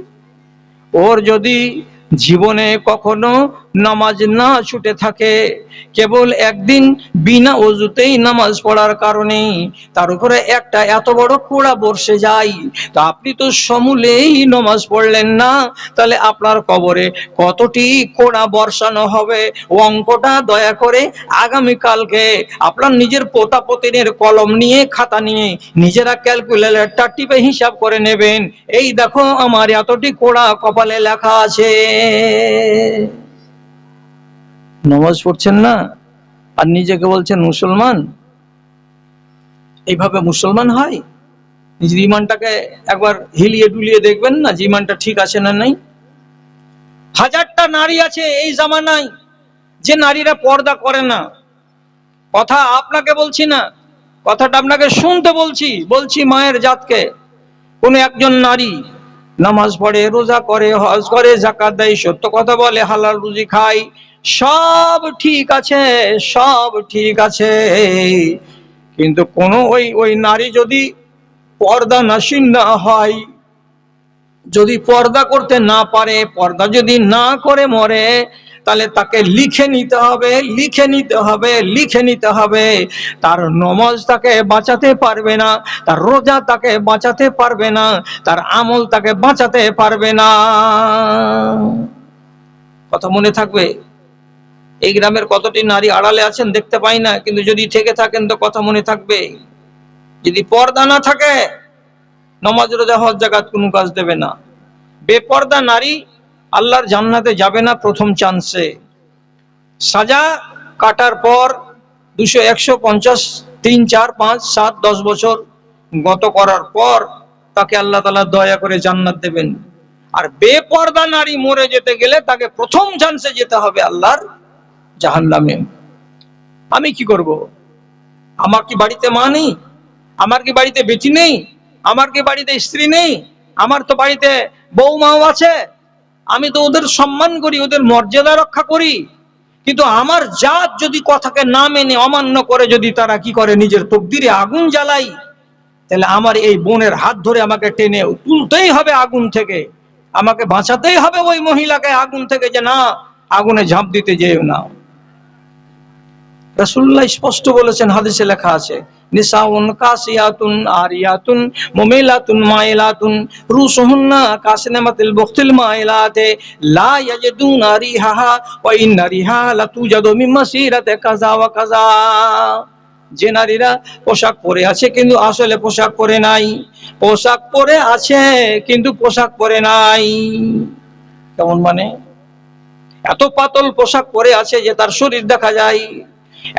ওর যদি জীবনে কখনো নামাজ না ছুটে থাকে, কেবল একদিন বিনা ওযুতেই নামাজ পড়ার কারণে তার উপরে একটা এত বড় কোড়া বর্ষে যায়, তো আপনি তো সমূলেই নামাজ পড়লেন না, তাহলে আপনার কবরে কতটি কোড়া বর্ষানো হবে অঙ্কটা দয়া করে আগামীকালকে আপনার নিজের পোতাপতিনের কলম নিয়ে খাতা নিয়ে নিজেরা ক্যালকুলেটরটা টিপে হিসাব করে নেবেন। এই দেখো আমার এতটি কোড়া কপালে লেখা আছে। নামাজ পড়ছেন না আর নিজেকে বলছেন মুসলমান। এইভাবে মুসলমান হয়? নিজের ঈমানটাকে একবার হিলিয়ে ডুলিয়ে দেখবেন না যে ঈমানটা ঠিক আছে না নাই। হাজারটা নারী আছে এই জামানায় যে নারীরা পর্দা করে না। কথা আপনাকে বলছি না, কথাটা আপনাকে শুনতে বলছি। বলছি মায়ের জাতকে, কোন একজন নারী নামাজ পড়ে, রোজা করে, হজ করে, যাকাত দেয়, সত্য কথা বলে, হালাল রুজি খায়, সব ঠিক আছে, সব ঠিক আছে, কিন্তু কোন ওই নারী যদি পর্দা নাশিন না হয়, যদি পর্দা করতে না পারে, পর্দা যদি না করে মরে, তাহলে তাকে লিখে নিতে হবে, লিখে নিতে হবে, লিখে নিতে হবে। তার নামাজ তাকে বাঁচাতে পারবে না, তার রোজা তাকে বাঁচাতে পারবে না, তার আমল তাকে বাঁচাতে পারবে না। কথা মনে থাকবে? এই গ্রামের কতটি নারী আড়ালে আছেন দেখতে পাই না, কিন্তু যদি থেকে থাকেন তো কথা মনে থাকবে। যদি পর্দা না থাকে, নামাজ রোজা হজ যাকাত কোনো কাজ দেবে না। বেপর্দা নারী আল্লাহর জান্নাতে যাবে না প্রথম চান্সে। সাজা কাটার পর 200, 100, 50, 3, 4, 5, 7, 10 বছর গত করার পর তাকে আল্লাহ তাআলা দয়া করে জান্নাত দেবেন। আর বেপর্দা নারী মরে যেতে গেলে তাকে প্রথম চান্সে যেতে হবে আল্লাহর জাহান্নামে। আমি কি করব? আমার কি বাড়িতে মা নেই? আমার কি বাড়িতে বেটি নেই? আমার কি বাড়িতে স্ত্রী নেই? আমার তো বাড়িতে বৌমাও আছে। আমি তো ওদের সম্মান করি, ওদের মর্যাদা রক্ষা করি, কিন্তু আমার জাত যদি কথাকে না মেনে অমান্য করে, যদি তারা কি করে নিজের তকদিরে আগুন জ্বালাই, তাহলে আমার এই বোনের হাত ধরে আমাকে টেনে তুলতেই হবে আগুন থেকে, আমাকে বাঁচাতেই হবে ওই মহিলাকে আগুন থেকে, যে না আগুনে ঝাঁপ দিতে যেও না। রাসূলুল্লাহ স্পষ্ট বলেছেন, হাদিসে লেখা আছে, নিসাউন কাসিয়াতুন আরিয়াতুন মুমিলাতুন মাইলাতুন রুসুহুন্না কাসনামাতিল বুখতিল মাইলাতে লা ইয়াজিদুনা রিহাহা ওয়া ইন্না রিহা লাতুজাদু মিন মাসিরাতি কাযা ওয়া কাযা। যে নারীরা পোশাক পরে আছে কিন্তু আসলে পোশাক পরে নাই, পোশাক পরে আছে কিন্তু পোশাক পরে নাই। কেমন মানে? এত পাতল পোশাক পরে আছে যে তার শরীর দেখা যায়,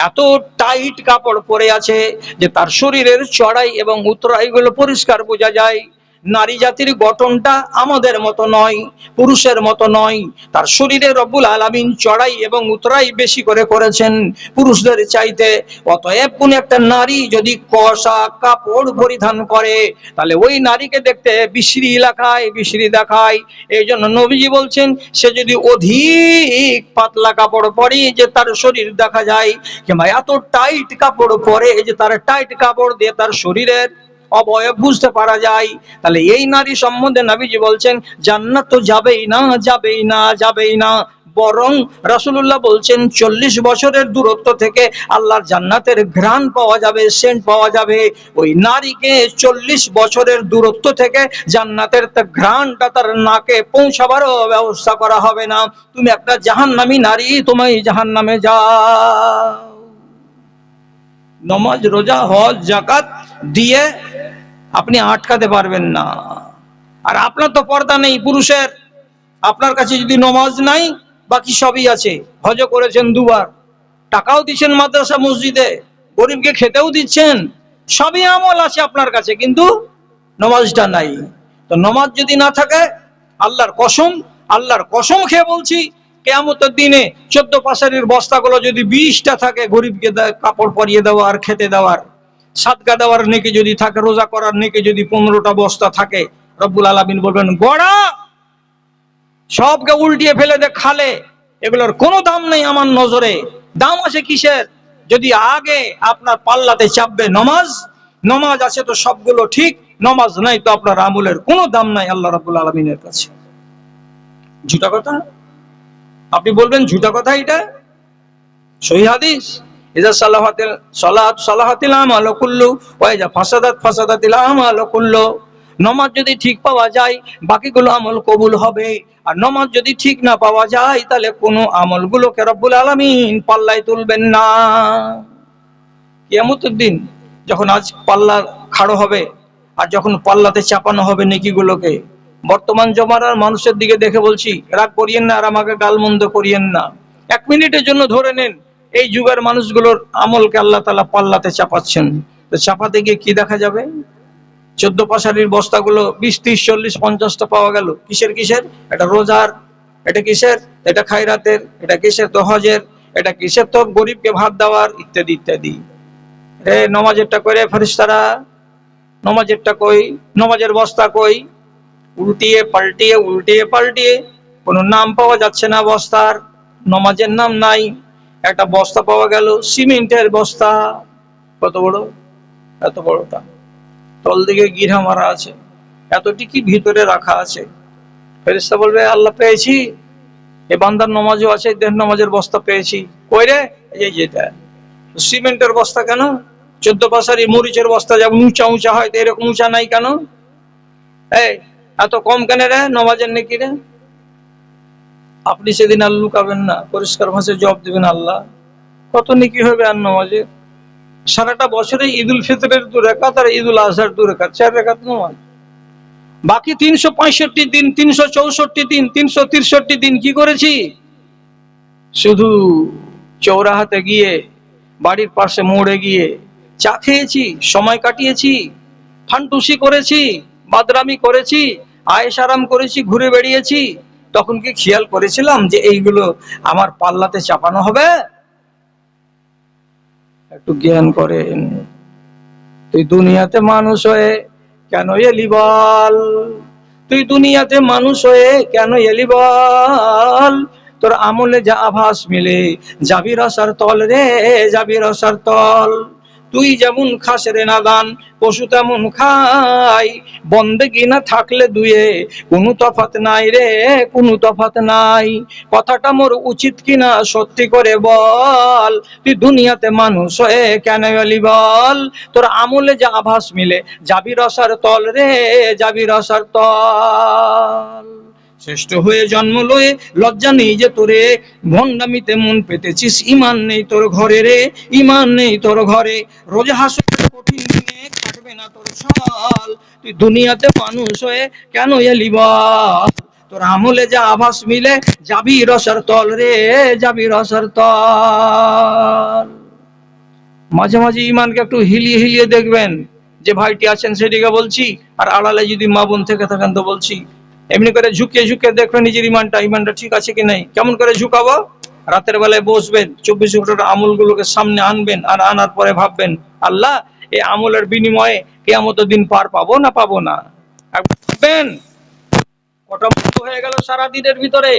এত টাইট কাপড় পরে আছে যে তার শরীরের চড়াই এবং উতরাই গুলো পরিষ্কার বোঝা যায়। নারী জাতির গঠনটা আমাদের মতো নয়, পুরুষের মতো নয়। তার শরীরে রব্বুল আলামিন চড়াই এবং উতরাই বেশি করে করেছেন পুরুষদের চাইতে। অতএব কোন একটা নারী যদি কষা কাপড় পরিধান করে, তাহলে ওই নারীকে দেখতে বিশ্রী এলাকায় বিশ্রী দেখায়। এই জন্য নবীজি বলছেন, সে যদি অধিক পাতলা কাপড় পরে যে তার শরীর দেখা যায়, কিংবা এত টাইট কাপড় পরে যে তার টাইট কাপড় দিয়ে তার শরীরের অবয়ব বুঝতে পারা যায়, তাহলে এই নারী সম্বন্ধে নবীজি বলছেন জান্নাত তো যাবেই না, যাবেই না, যাবেই না, বরং রাসূলুল্লাহ বলছেন 40 বছরের দূরত্ব থেকে আল্লাহর জান্নাতের ঘ্রাণ পাওয়া যাবে, সেন্ট পাওয়া যাবে। ওই নারীকে 40 বছরের দূরত্ব থেকে জান্নাতের ঘ্রাণটা তার নাকে পৌঁছাবারও ব্যবস্থা করা হবে না। তুমি একটা জাহান্নামী নারী, তুমি জাহান্নামে যাও। নামাজ, রোজা, হজ, যাকাত দিয়ে আপনি আটকাতে পারবেন না। আর আপনার তো পর্দা নেই পুরুষের, আপনার কাছে যদি নামাজ নাই, বাকি সবই আছে। হজ করেছেন 2 বার, টাকাও দিচ্ছেন মাদ্রাসা মসজিদে, গরিবকে খেতেও দিচ্ছেন, সবই আমল আছে আপনার কাছে, কিন্তু নামাজটা নাই। তো নামাজ যদি না থাকে, আল্লাহর কসম খেয়ে বলছি, কিয়ামতের দিনে 14 পাশারির বস্তাগুলো যদি 20টা থাকে, গরিবকে কাপড় পরিয়ে দেওয়া আর খেতে দেওয়ার, সাদকা দেওয়ার নেকি যদি থাকে, রোজা করার নেকি যদি 15টা বস্তা থাকে, রব্বুল আলামিন বলবেন গড়া সবকে উল্টিয়ে ফেলে দে খালে, এগুলোর কোনো দাম নেই আমার নজরে। দাম আছে কিসের? যদি আগে আপনার পাল্লাতে চাপবে নমাজ আছে তো সবগুলো ঠিক, নমাজ নাই তো আপনার আমলের কোনো দাম নাই আল্লাহ রাব্বুল আলামিনের কাছে। ঝুটা কথা? আপনি বলবেন ঝুটা কথা এটা? সহিহ হাদিস, ইজা সালাহাতিল আমালু কুল্লু ওয়া ইজা ফাসাদাতিল আমালু কুল্লু। নামাজ যদি ঠিক পাওয়া যায়, বাকিগুলো আমল কবুল হবে। আর নামাজ যদি ঠিক না পাওয়া যায়, তাহলে কোনো আমলগুলোকে রব্বুল আলামিন পাল্লায় তুলবেন না। কিয়ামতের দিন যখন আজ পাল্লা খাড়ো হবে, আর যখন পাল্লাতে চাপানো হবে নেকিগুলোকে, বর্তমান জমানার মানুষের দিকে দেখে বলছি, রাগ করিয়েন না আর আমাকে গালমন্দ করিয়েন না। 1 মিনিটের জন্য ধরে নেন এই যুগের মানুষগুলোর আমলকে আল্লাহ তাআলা পাল্লাতে চাপাচ্ছেন। তো চাপাতে গিয়ে কি দেখা যাবে? 14 পাশারির বস্তাগুলো 20, 30, 40, 50টা পাওয়া গেল। কিসের? এটা রোজার, এটা কিসের? এটা খায়রাতের, এটা কিসের? তো হজের, এটা কিসের? তো গরিবকে ভাত দেওয়ার, ইত্যাদি ইত্যাদি। নমাজেরটা করে ফেরেশতারা, নমাজেরটা কই? নমাজের বস্তা কই? উল্টিয়ে পাল্টিয়ে কোনো নাম পাওয়া যাচ্ছে না বস্তার, নমাজের নাম নাই। একটা বস্তা পাওয়া গেল, সিমেন্টের বস্তা। কত বড়? এত বড়টা, তল দিকে গিরা মারা আছে, এতটুকু ভিতরে রাখা আছে। ফেরেশতা বলবে আল্লাহ পেয়েছি, এ বান্দার নমাজও আছে, দেড় নমাজের বস্তা পেয়েছি। কই রে? এই যেটা। সিমেন্টের বস্তা কেন? 14 পাশারি মরিচের বস্তা যেমন উঁচা হয়, এরকম উঁচা নাই কেন? এই এত কম কেন রে নমাজের নেকি রে? আপনি সেদিন আর লুকাবেন না, পরিষ্কার ভাষায় জবাব দিবেন, আল্লাহ কত নেকি হবে আর নমাজে? সারাটা বছরে ঈদুল ফিতরের 2 রাকাত আর ঈদুল আজহার 2 রাকাত, 4 রাকাত নমাজ। বাকি 365 দিন, 364 দিন, 363 দিন কি করেছি? শুধু চৌরাহাতে গিয়ে, বাড়ির পাশে মোড়ে গিয়ে চা খেয়েছি, সময় কাটিয়েছি, ফান্টুসি করেছি, বাদরামি করেছি, আয়েশ আরাম করেছি, ঘুরে বেড়িয়েছি। তখন কি খেয়াল করেছিলাম যে এইগুলো আমার পাল্লাতে চাপানো হবে? একটু জ্ঞান করেন। তুই দুনিয়াতে মানুষ হয়ে কেন এলি বল? তুই দুনিয়াতে মানুষ হয়ে কেন এলি বল? তোর আমলে যা আভাস মিলে যাবি রসার তল রে, যাবি রসার তল। তুই যেমন খাস রে নাদান, পশু তেমন খাই। বন্দেগি না থাকলে দুয়ে কোনো তফাৎ নাই রে, কোনো তফাৎ নাই। কথাটা মোর উচিত কিনা সত্যি করে বল? তুই দুনিয়াতে মানুষ হয়ে কেন এলি বল? তোর আমলে যা আভাস মিলে যাবি রসার তল রে, যাবি রসার তল। শ্রেষ্ঠ হয়ে জন্ম লয়ে লজ্জা নেই যে তোরে, ভণ্ডামিতে মন পেতেছিস, ইমান নেই তোর ঘরে রে, ইমান নেই তোর ঘরে। রোজ হাসরের কঠিন দিনে কাটবে না তোর সাল। তুই দুনিয়াতে মানুষ হয়ে কেন এলি বল? তোর আমলে যা আভাস মিলে যাবি রসার তল রে, যাবি রসার তল। মাঝে মাঝে ইমানকে একটু হিলিয়ে দেখবেন, যে ভাইটি আছেন সেদিকে বলছি, আর আড়ালে যদি মা বোন থেকে থাকেন তো বলছি। এমনি করে ঝুঁকে দেখবেন নিজের ইমানটা ঠিক আছে কি নাই। কেমন করে ঝুঁকাবো? রাতের বেলায় বসবেন, 24 ঘন্টার আমলগুলোকে সামনে আনবেন, আর আনার পরে ভাববেন, আল্লাহ এই আমলের বিনিময়ে কিয়ামতের দিন পার পাবো না পাবো না। একবার ভাববেন কত মৃত্যু হয়ে গেল সারা দিনের ভিতরে,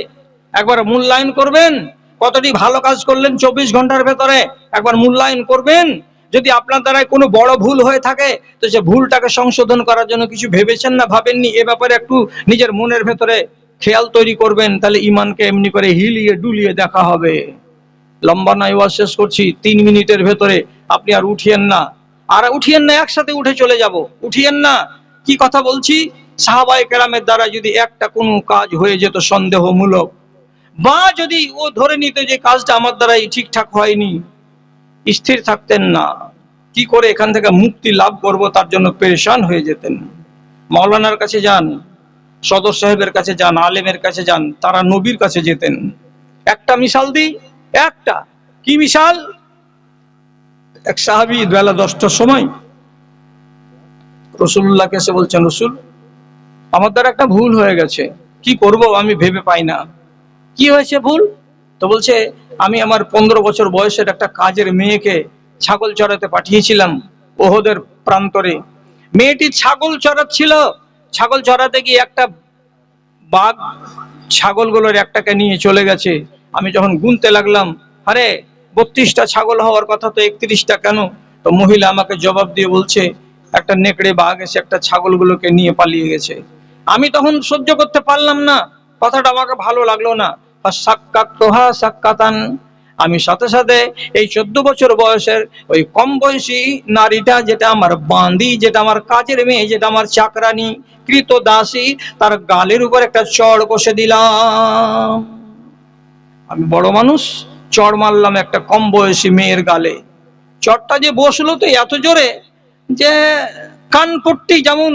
একবার মূল্যায়ন করবেন কতটি ভালো কাজ করলেন 24 ঘন্টার ভেতরে, একবার মূল্যায়ন করবেন যদি আপনার দ্বারাই কোনো বড় ভুল হয়ে থাকে তো সে ভুলটাকে সংশোধন করার জন্য কিছু ভেবেছেন না ভাবেননি? এ ব্যাপারে একটু নিজের মনের ভেতরে খেয়াল তৈরি করবেন, তাহলে ইমানকে এমনি করে হিলিয়ে ডুলিয়ে দেখা হবে। লম্বা নয়, ওয়াজ শেষ করছি 3 মিনিটের ভেতরে। আপনি আর উঠিয়েন না, একসাথে উঠে চলে যাব, উঠিয়েন না। কি কথা বলছি? সাহাবায়ে কেরামের দ্বারা যদি একটা কোনো কাজ হয়ে যেত সন্দেহমূলক, বা যদি ও ধরে নিত যে কাজটা আমার দ্বারাই ঠিকঠাক হয়নি, স্থির থাকতেন না। কি করে এখান থেকে মুক্তি লাভ করব তার জন্য পেরেশান হয়ে যেতেন। মাওলানার কাছে যান, সদর সাহেবের কাছে যান, আলেমের কাছে যান, তারা নবীর কাছে যেতেন। একটা মিশাল দিই, একটা কি মিশাল? এক সাহাবী বেলা 10টার সময় রাসূলুল্লাহকে এসে বলছেন, রাসূল, আমার দ্বারা একটা ভুল হয়ে গেছে, কি করব আমি ভেবে পাই না। কি হয়েছে ভুল? তো বলছে, আমি আমার 15 বছর বয়সের একটা কাজের মেয়েকে ছাগল চড়াতে পাঠিয়েছিলাম ওহদের প্রান্তরে। মেয়েটি ছাগল চড়াচ্ছিল, ছাগল চড়াতে গিয়ে একটা বাঘ ছাগলগুলোর একটাকে নিয়ে চলে গেছে। আমি যখন গুনতে লাগলাম, আরে 32টা ছাগল হওয়ার কথা, তো 31টা কেন? তো মহিলা আমাকে জবাব দিয়ে বলছে, একটা নেকড়ে বাঘ এসে একটা ছাগলগুলোকে নিয়ে পালিয়ে গেছে। আমি তখন সহ্য করতে পারলাম না, কথাটা আমাকে ভালো লাগলো না। সাক্কাতুহা সাক্কাতান, আমি সাথে সাথে এই 14 বছর বয়সের ওই কম বয়সী নারীটা, যেটা আমার বান্দি, যেটা আমার কাজের মেয়ে, যেটা আমার চাকরানি কৃত দাসী, তার গালের উপর একটা চড় কষে দিলাম। আমি বড় মানুষ, চড় মারলাম একটা কম বয়সী মেয়ের গালে। চড়টা যে বসলো তো এত জোরে যে কানপট্টি যেমন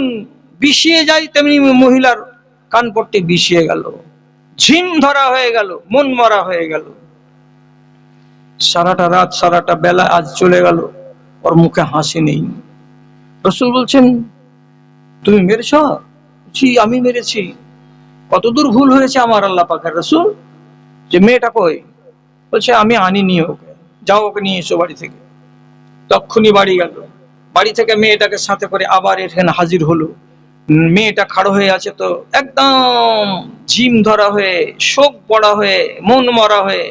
বিষিয়ে যায়, তেমনি মহিলার কানপট্টি বিষিয়ে গেল, ঝিম ধরা হয়ে গেল, মন মরা হয়ে গেল। সারাটা রাত সারাটা বেলা আজ চলে গেল, ওর মুখে হাসি নেই। রাসূল বলছেন, তুমি মেরেছ? জি, আমি মেরেছি। কতদূর ভুল হয়েছে আমার আল্লাহ পাকের রাসূল? যে মেয়েটা কই? বলছে, আমি আনিনি ওকে, যাও ওকে নিয়ে এসো বাড়ি থেকে। তক্ষুনি বাড়ি গেল, বাড়ি থেকে মেয়েটাকে সাথে করে আবার এখানে হাজির হলো। মেয়েটা খাড়ো হয়ে আছে, তো একদম ঝিম ধরা হয়ে, শোক পড়া হয়ে, মন মরা হয়ে।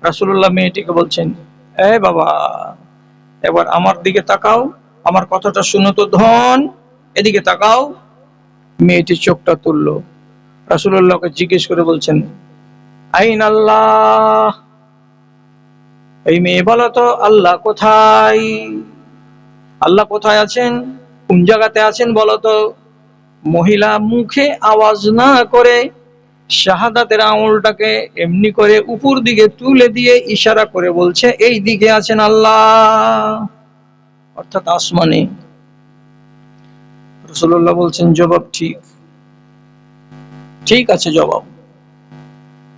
রাসূলুল্লাহ মেয়েটিকে বলছেন, এ বাবা, এবার আমার দিকে তাকাও, আমার কথাটা শুনো তো ধন, এদিকে তাকাও। মেয়েটি চোখটা তুললো, রাসূলুল্লাহকে জিজ্ঞেস করে বলছেন, আইন আল্লাহ? এই মেয়ে বলো তো, আল্লাহ কোথায়? আল্লাহ কোথায় আছেন, কোন জায়গাতে আছেন বলো তো? মহিলা মুখে আওয়াজ না করে শাহাদাতের আঙুলটাকে এমনি করে উপর দিকে তুলে দিয়ে ইশারা করে বলছে, এই দিকে আছেন আল্লাহ, অর্থাৎ আসমানে। রাসূলুল্লাহ বলছেন, জবাব ঠিক, ঠিক আছে জবাব।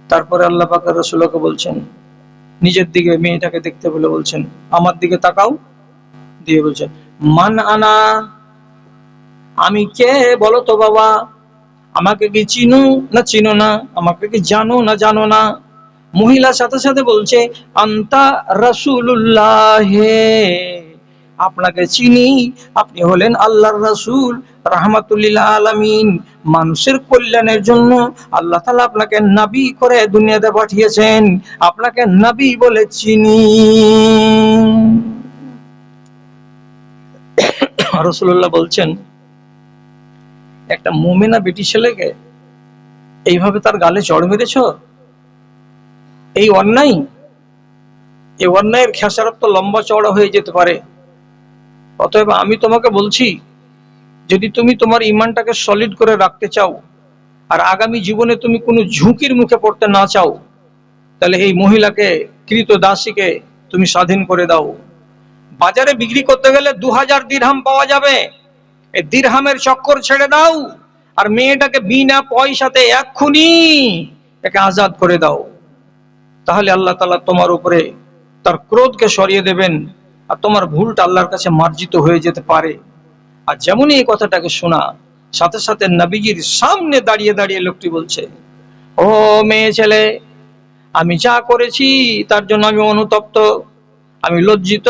তারপরে আল্লাহ পাক রাসূলকে বলছেন, নিজের দিকে মেয়েটাকে দেখতে বলে বলছেন, আমার দিকে তাকাও। দিয়ে বলছেন, মান আনা, আমি কে বলো তো বাবা? আমাকে কি চিনো না চিনো না? আমাকে কি জানো না জানো না? মহিলা সাথে সাথে বলছে, আনতা রাসূলুল্লাহ, আপনাকে চিনি, আপনি হলেন আল্লাহর রাসূল, রাহমাতুল লিল আলামিন, মানুষের কল্যাণের জন্য আল্লাহ তাআলা আপনাকে নবী করে দুনিয়াতে পাঠিয়েছেন, আপনাকে নবী বলে চিনি। রাসূলুল্লাহ বলছেন, একটা মুমিনা বেটি ছেলেকে এইভাবে তার গালে চড় মেরেছ, এই অন্যায়, এই অন্যায়ের খেসারত তো লম্বা চওড়া হয়ে যেতে পারে। অতএব আমি তোমাকে বলছি, যদি তুমি তোমার ইমানটাকে সলিড করে রাখতে চাও আর আগামী জীবনে তুমি কোনো ঝুঁকির মুখে পড়তে না চাও, তাহলে এই মহিলাকে, কৃত দাসীকে তুমি স্বাধীন করে দাও। বাজারে বিক্রি করতে গেলে 2000 দিরহাম পাওয়া যাবে, এই দিরহামের চক্কর ছেড়ে দাও আর মেয়েটাকে বিনা পয়সাতে এক্ষুনি একে আজাদ করে দাও। তাহলে আল্লাহ তাআলা তোমার উপরে তার ক্রোধকে সরিয়ে দেবেন আর তোমার ভুলটা আল্লাহর কাছে মার্জিত হয়ে যেতে পারে। আর যেমনই এই কথাটাকে শোনা, সাথে সাথে নবীজির সামনে দাঁড়িয়ে দাঁড়িয়ে লোকটি বলছে, ও মেয়ে ছেলে, আমি যা করেছি তার জন্য আমি অনুতপ্ত, আমি লজ্জিত,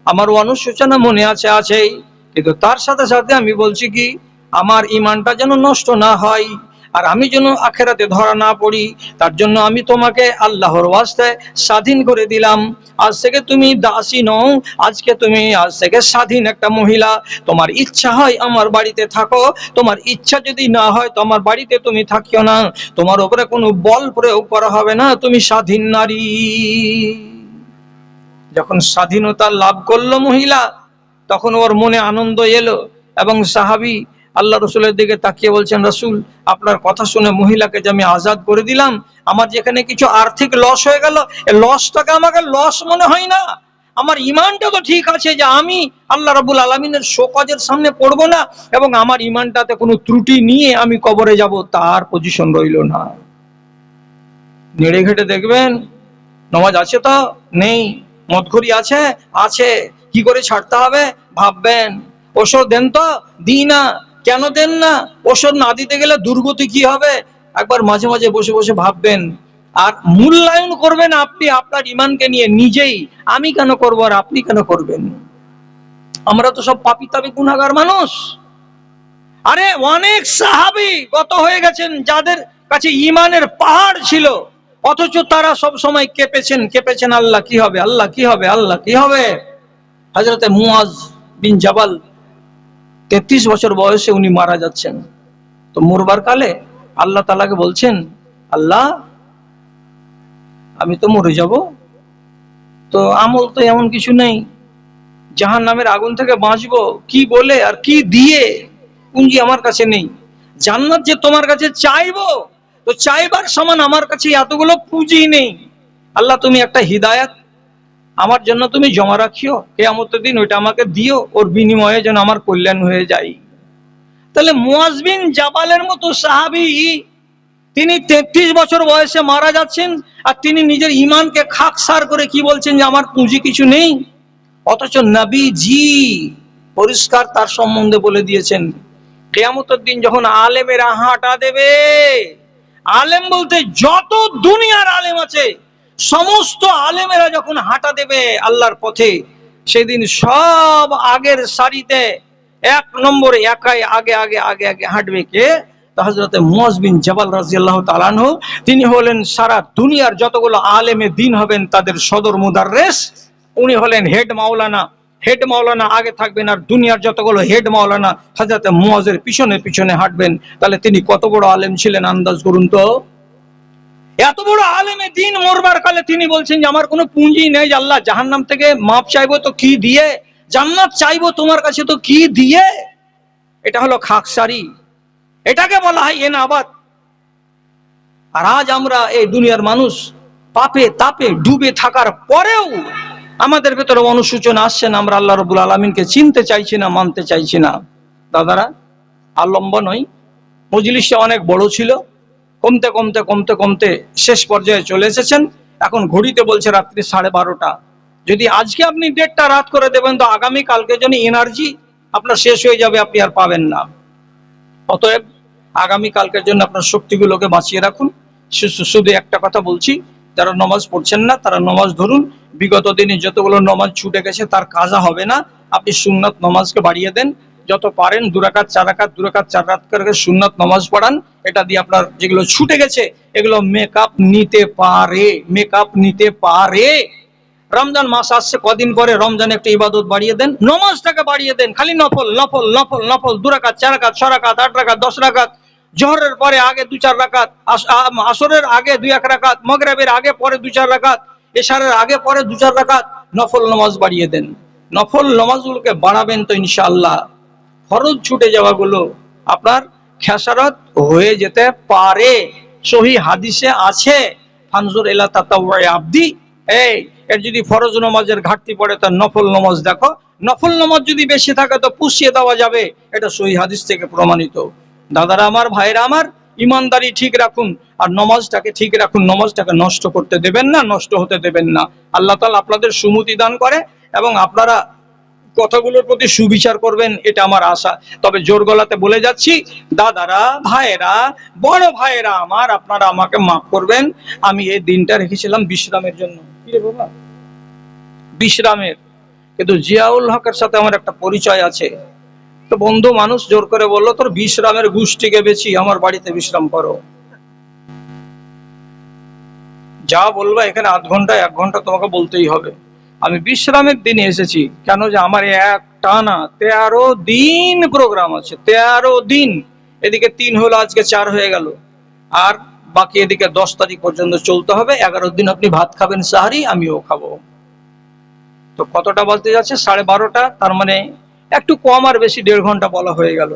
আমার অনুশোচনা মনে আছেই, কিন্তু তার সাথে সাথে আমি বলছি কি, আমার ঈমানটা যেন নষ্ট না হয়, আর আমি যেন আখেরাতে ধরা না পড়ি, তার জন্য আমি তোমাকে আল্লাহর ওয়াস্তে স্বাধীন করে দিলাম। আজ থেকে তুমি দাসী নও, আজ থেকে স্বাধীন একটা মহিলা। তোমার ইচ্ছা হয় আমার বাড়িতে থাকো, তোমার ইচ্ছা যদি না হয় তো আমার বাড়িতে তুমি থাকিও না। তোমার উপরে কোনো বল প্রয়োগ করা হবে না, তুমি স্বাধীন নারী। যখন স্বাধীনতা লাভ করলো মহিলা, তখন ওর মনে আনন্দ এলো এবং সাহাবী আল্লাহ রসুলের দিকে তাকিয়ে বলছেন, রসুল আপনার কথা শুনে মহিলাকে যে আমি আজাদ করে দিলাম, আমার যেখানে কিছু আর্থিক লস হয়ে গেল, এই লসটাকে আমাকে লস মনে হয় না। আমার ইমানটা তো ঠিক আছে যে আমি আল্লাহ রাব্বুল আলামিনের শোকজের সামনে পড়বো না, এবং আমার ইমানটাতে কোনো ত্রুটি নিয়ে আমি কবরে যাব, তার পজিশন রইল না। নেড়ে ঘেটে দেখবেন নামাজ আছে তো নেই, মদখুরি আছে আছে, কি করে ছাড়তে হবে ভাববেন। ওষুধ দেন তো দিই না, কেন দেন না? ওষুধ না দিতে গেলে দুর্গতি কি হবে একবার মাঝে মাঝে বসে বসে ভাববেন। আর মূল্যায়ন করবেন আপনি আপনার ইমানকে নিয়ে নিজেই, আমি কেন করবো আর আপনি কেন করবেন? আমরা তো সব পাপী তাবি গুনাহগার মানুষ। আরে অনেক সাহাবী গত হয়ে গেছেন যাদের কাছে ইমানের পাহাড় ছিল, অথচ তারা সব সময় কেঁপেছেন আল্লাহ কি হবে, আল্লাহ কি হবে, আল্লাহ কি হবে। হযরতে মুআজ বিন জাবাল 33 বছর বয়সে উনি মারা যাচ্ছেন। তো মরবার কালে আল্লাহ তাআলাকে বলছেন, আল্লাহ আমি তো মরে যাব, তো আমল তো এমন কিছু নেই, জাহান্নামের আগুন থেকে বাঁচবো কি বলে আর কি দিয়ে, পুঁজি আমার কাছে নেই। জান্নাত যে তোমার কাছে চাইবো, তো চাইবার সমান আমার কাছে এতগুলো পুঁজি নেই। আল্লাহ তুমি একটা হিদায়াত আমার জন্য তুমি জমা রাখিও, কিয়ামতের দিন ওইটা আমাকে দিও, ওর বিনিময়ে যেন আমার কল্যাণ হয়ে যায়। তাহলে মুআজ বিন জাবালের মতো সাহাবী, তিনি 33 বছর বয়সে মারা যাচ্ছেন, আর তিনি নিজের ইমানকে খাকসার করে কি বলছেন যে আমার পুঁজি কিছু নেই। অথচ নবীজি পরিষ্কার তার সম্বন্ধে বলে দিয়েছেন, কিয়ামতের দিন যখন আলেমেরা হাঁটা দেবে, আলেম বলতে যত দুনিয়ার আলেম আছে, সমস্ত আলেমেরা যখন হাঁটা দেবে আল্লাহর পথে, সেদিন সব আগের সারিতে এক নম্বরে একাই আগে আগে আগে আগে হাঁটবে কে? হযরতে মুআজ বিন জাবাল রাদিয়াল্লাহু তাআলা আনহু। তিনি হলেন সারা দুনিয়ার যতগুলো আলেমে দ্বীন হবেন তাদের সদর মুদাররিস। উনি হলেন হেড মাওলানা। হেড মাওলানা আগে থাকবেন, আর দুনিয়ার যতগুলো হেড মাওলানা হযরতে মুআজের পিছনে পিছনে হাঁটবেন। তাহলে তিনি কত বড় আলেম ছিলেন আন্দাজ করুন তো। এত বড় আলেমে দ্বীন মরবার কালে তিনি বলছেন যে আমার কোনো পুঁজি নেই, আল্লাহ জাহান্নাম থেকে মাপ চাইবো তো কি দিয়ে, জান্নাত চাইবো তোমার কাছে তো কি দিয়ে। এটা হলো খাকসারি, এটাকে বলা হয় এনাবাত। আর আজ আমরা এই দুনিয়ার মানুষ পাপে তাপে ডুবে থাকার পরেও আমাদের ভেতরে অনুশোচনা আসছে না, আমরা আল্লাহ রাব্বুল আলামিনকে চিনতে চাইছি না, মানতে চাইছি না। দাদারা, আর লম্বা নয়, মজলিসটা অনেক বড় ছিল, কমতে কমতে কমতে কমতে শেষ পর্যায়ে চলে এসেছেন। এখন ঘড়িতে বলছে রাত্রি 12:30। যদি আজকে আপনি ডেটটা রাত করে দেবেন তো আগামী কালকে জন্য এনার্জি আপনার শেষ হয়ে যাবে, আপনি আর পাবেন না। অতএব আগামী কালকের জন্য আপনার শক্তিগুলোকে বাঁচিয়ে রাখুন। শুধু একটা কথা বলছি, যারা নামাজ পড়ছেন না তারা নামাজ ধরুন। বিগত দিনে যতগুলো নামাজ ছুটে গেছে তার কাজা হবে না, আপনি সুন্নাত নামাজকে বাড়িয়ে দেন। যত পারেন 2 রাকাত 4 রাকাত 2 রাকাত 4 রাকাত করে সুন্নাত নামাজ পড়ান। এটা দিয়ে আপনার যেগুলো ছুটে গেছে এগুলো মেকআপ নিতে পারে। রমজান মাস আসছে, কদিন পরে রমজানে একটা ইবাদত বাড়িয়ে দেন, নামাজটাকে বাড়িয়ে দেন। খালি নফল নফল নফল নফল 2 রাকাত 4 রাকাত 6 রাকাত 8 রাকাত 10 রাকাত, জোহরের পরে আগে 2-4 রাকাত, আসরের আগে 2-1 রাকাত, মাগরিবের আগে পরে 2-4 রাকাত, এশারের আগে পরে 2-4 রাকাত নফল নামাজ বাড়িয়ে দেন। নফল নামাজগুলোকে বাড়াবেন তো ইনশাআল্লাহ ফরজ ছুটে যাওয়াগুলো আপনার খেসারত হয়ে যেতে পারে। সহি হাদিসে আছে, ফানজুর ইলা তাতাওয়ুই আবদি, এর যদি ফরজ নামাজের ঘাটতি পড়ে তার নফল নামাজ দেখো, নফল নামাজ যদি বেশি থাকে তো পুষিয়ে দেওয়া যাবে, এটা সহি হাদিস থেকে প্রমাণিত। দাদারা আমার, ভাইরা আমার, ইমানদারি ঠিক রাখুন আর নমাজটাকে ঠিক রাখুন। নমাজটাকে নষ্ট করতে দেবেন না, নষ্ট হতে দেবেন না। আল্লাহ তাআলা আপনাদের সুমতি দান করে এবং আপনারা কথাগুলোর প্রতি সুবিচার করবেন, এটা আমার আশা। তবে জোর গলাতে বলে যাচ্ছি, দাদারা, ভাইয়েরা, বড় ভাইয়েরা আমার, আপনারা আমাকে মাফ করবেন। আমি এই দিনটা রেখেছিলাম বিশ্রামের জন্য। কি রে বাবা? বিশ্রামের। কিন্তু জিয়াউল হকের সাথে আমার একটা পরিচয় আছে। তো বন্ধু মানুষ জোর করে বললো, তোর বিশ্রামের গোষ্ঠীকে বেশি, আমার বাড়িতে বিশ্রাম করো। যা বলবা এখানে আধ ঘন্টা 1 ঘন্টা তোমাকে বলতেই হবে। আমি বিশ্রামের দিনে এসেছি কেন, যে আমার এক টানা 13 দিন প্রোগ্রাম আছে, 13 দিন। এদিকে 3 হলো, আজকে 4 হয়ে গেল, আর বাকি এদিকে 10 তারিখ পর্যন্ত চলতে হবে। 11 দিন আপনি ভাত খাবেন সাহারি, আমিও খাবো। তো কতটা বলতে যাচ্ছে? 12:30। তার মানে একটু কম আর বেশি 1.5 ঘন্টা বলা হয়ে গেল।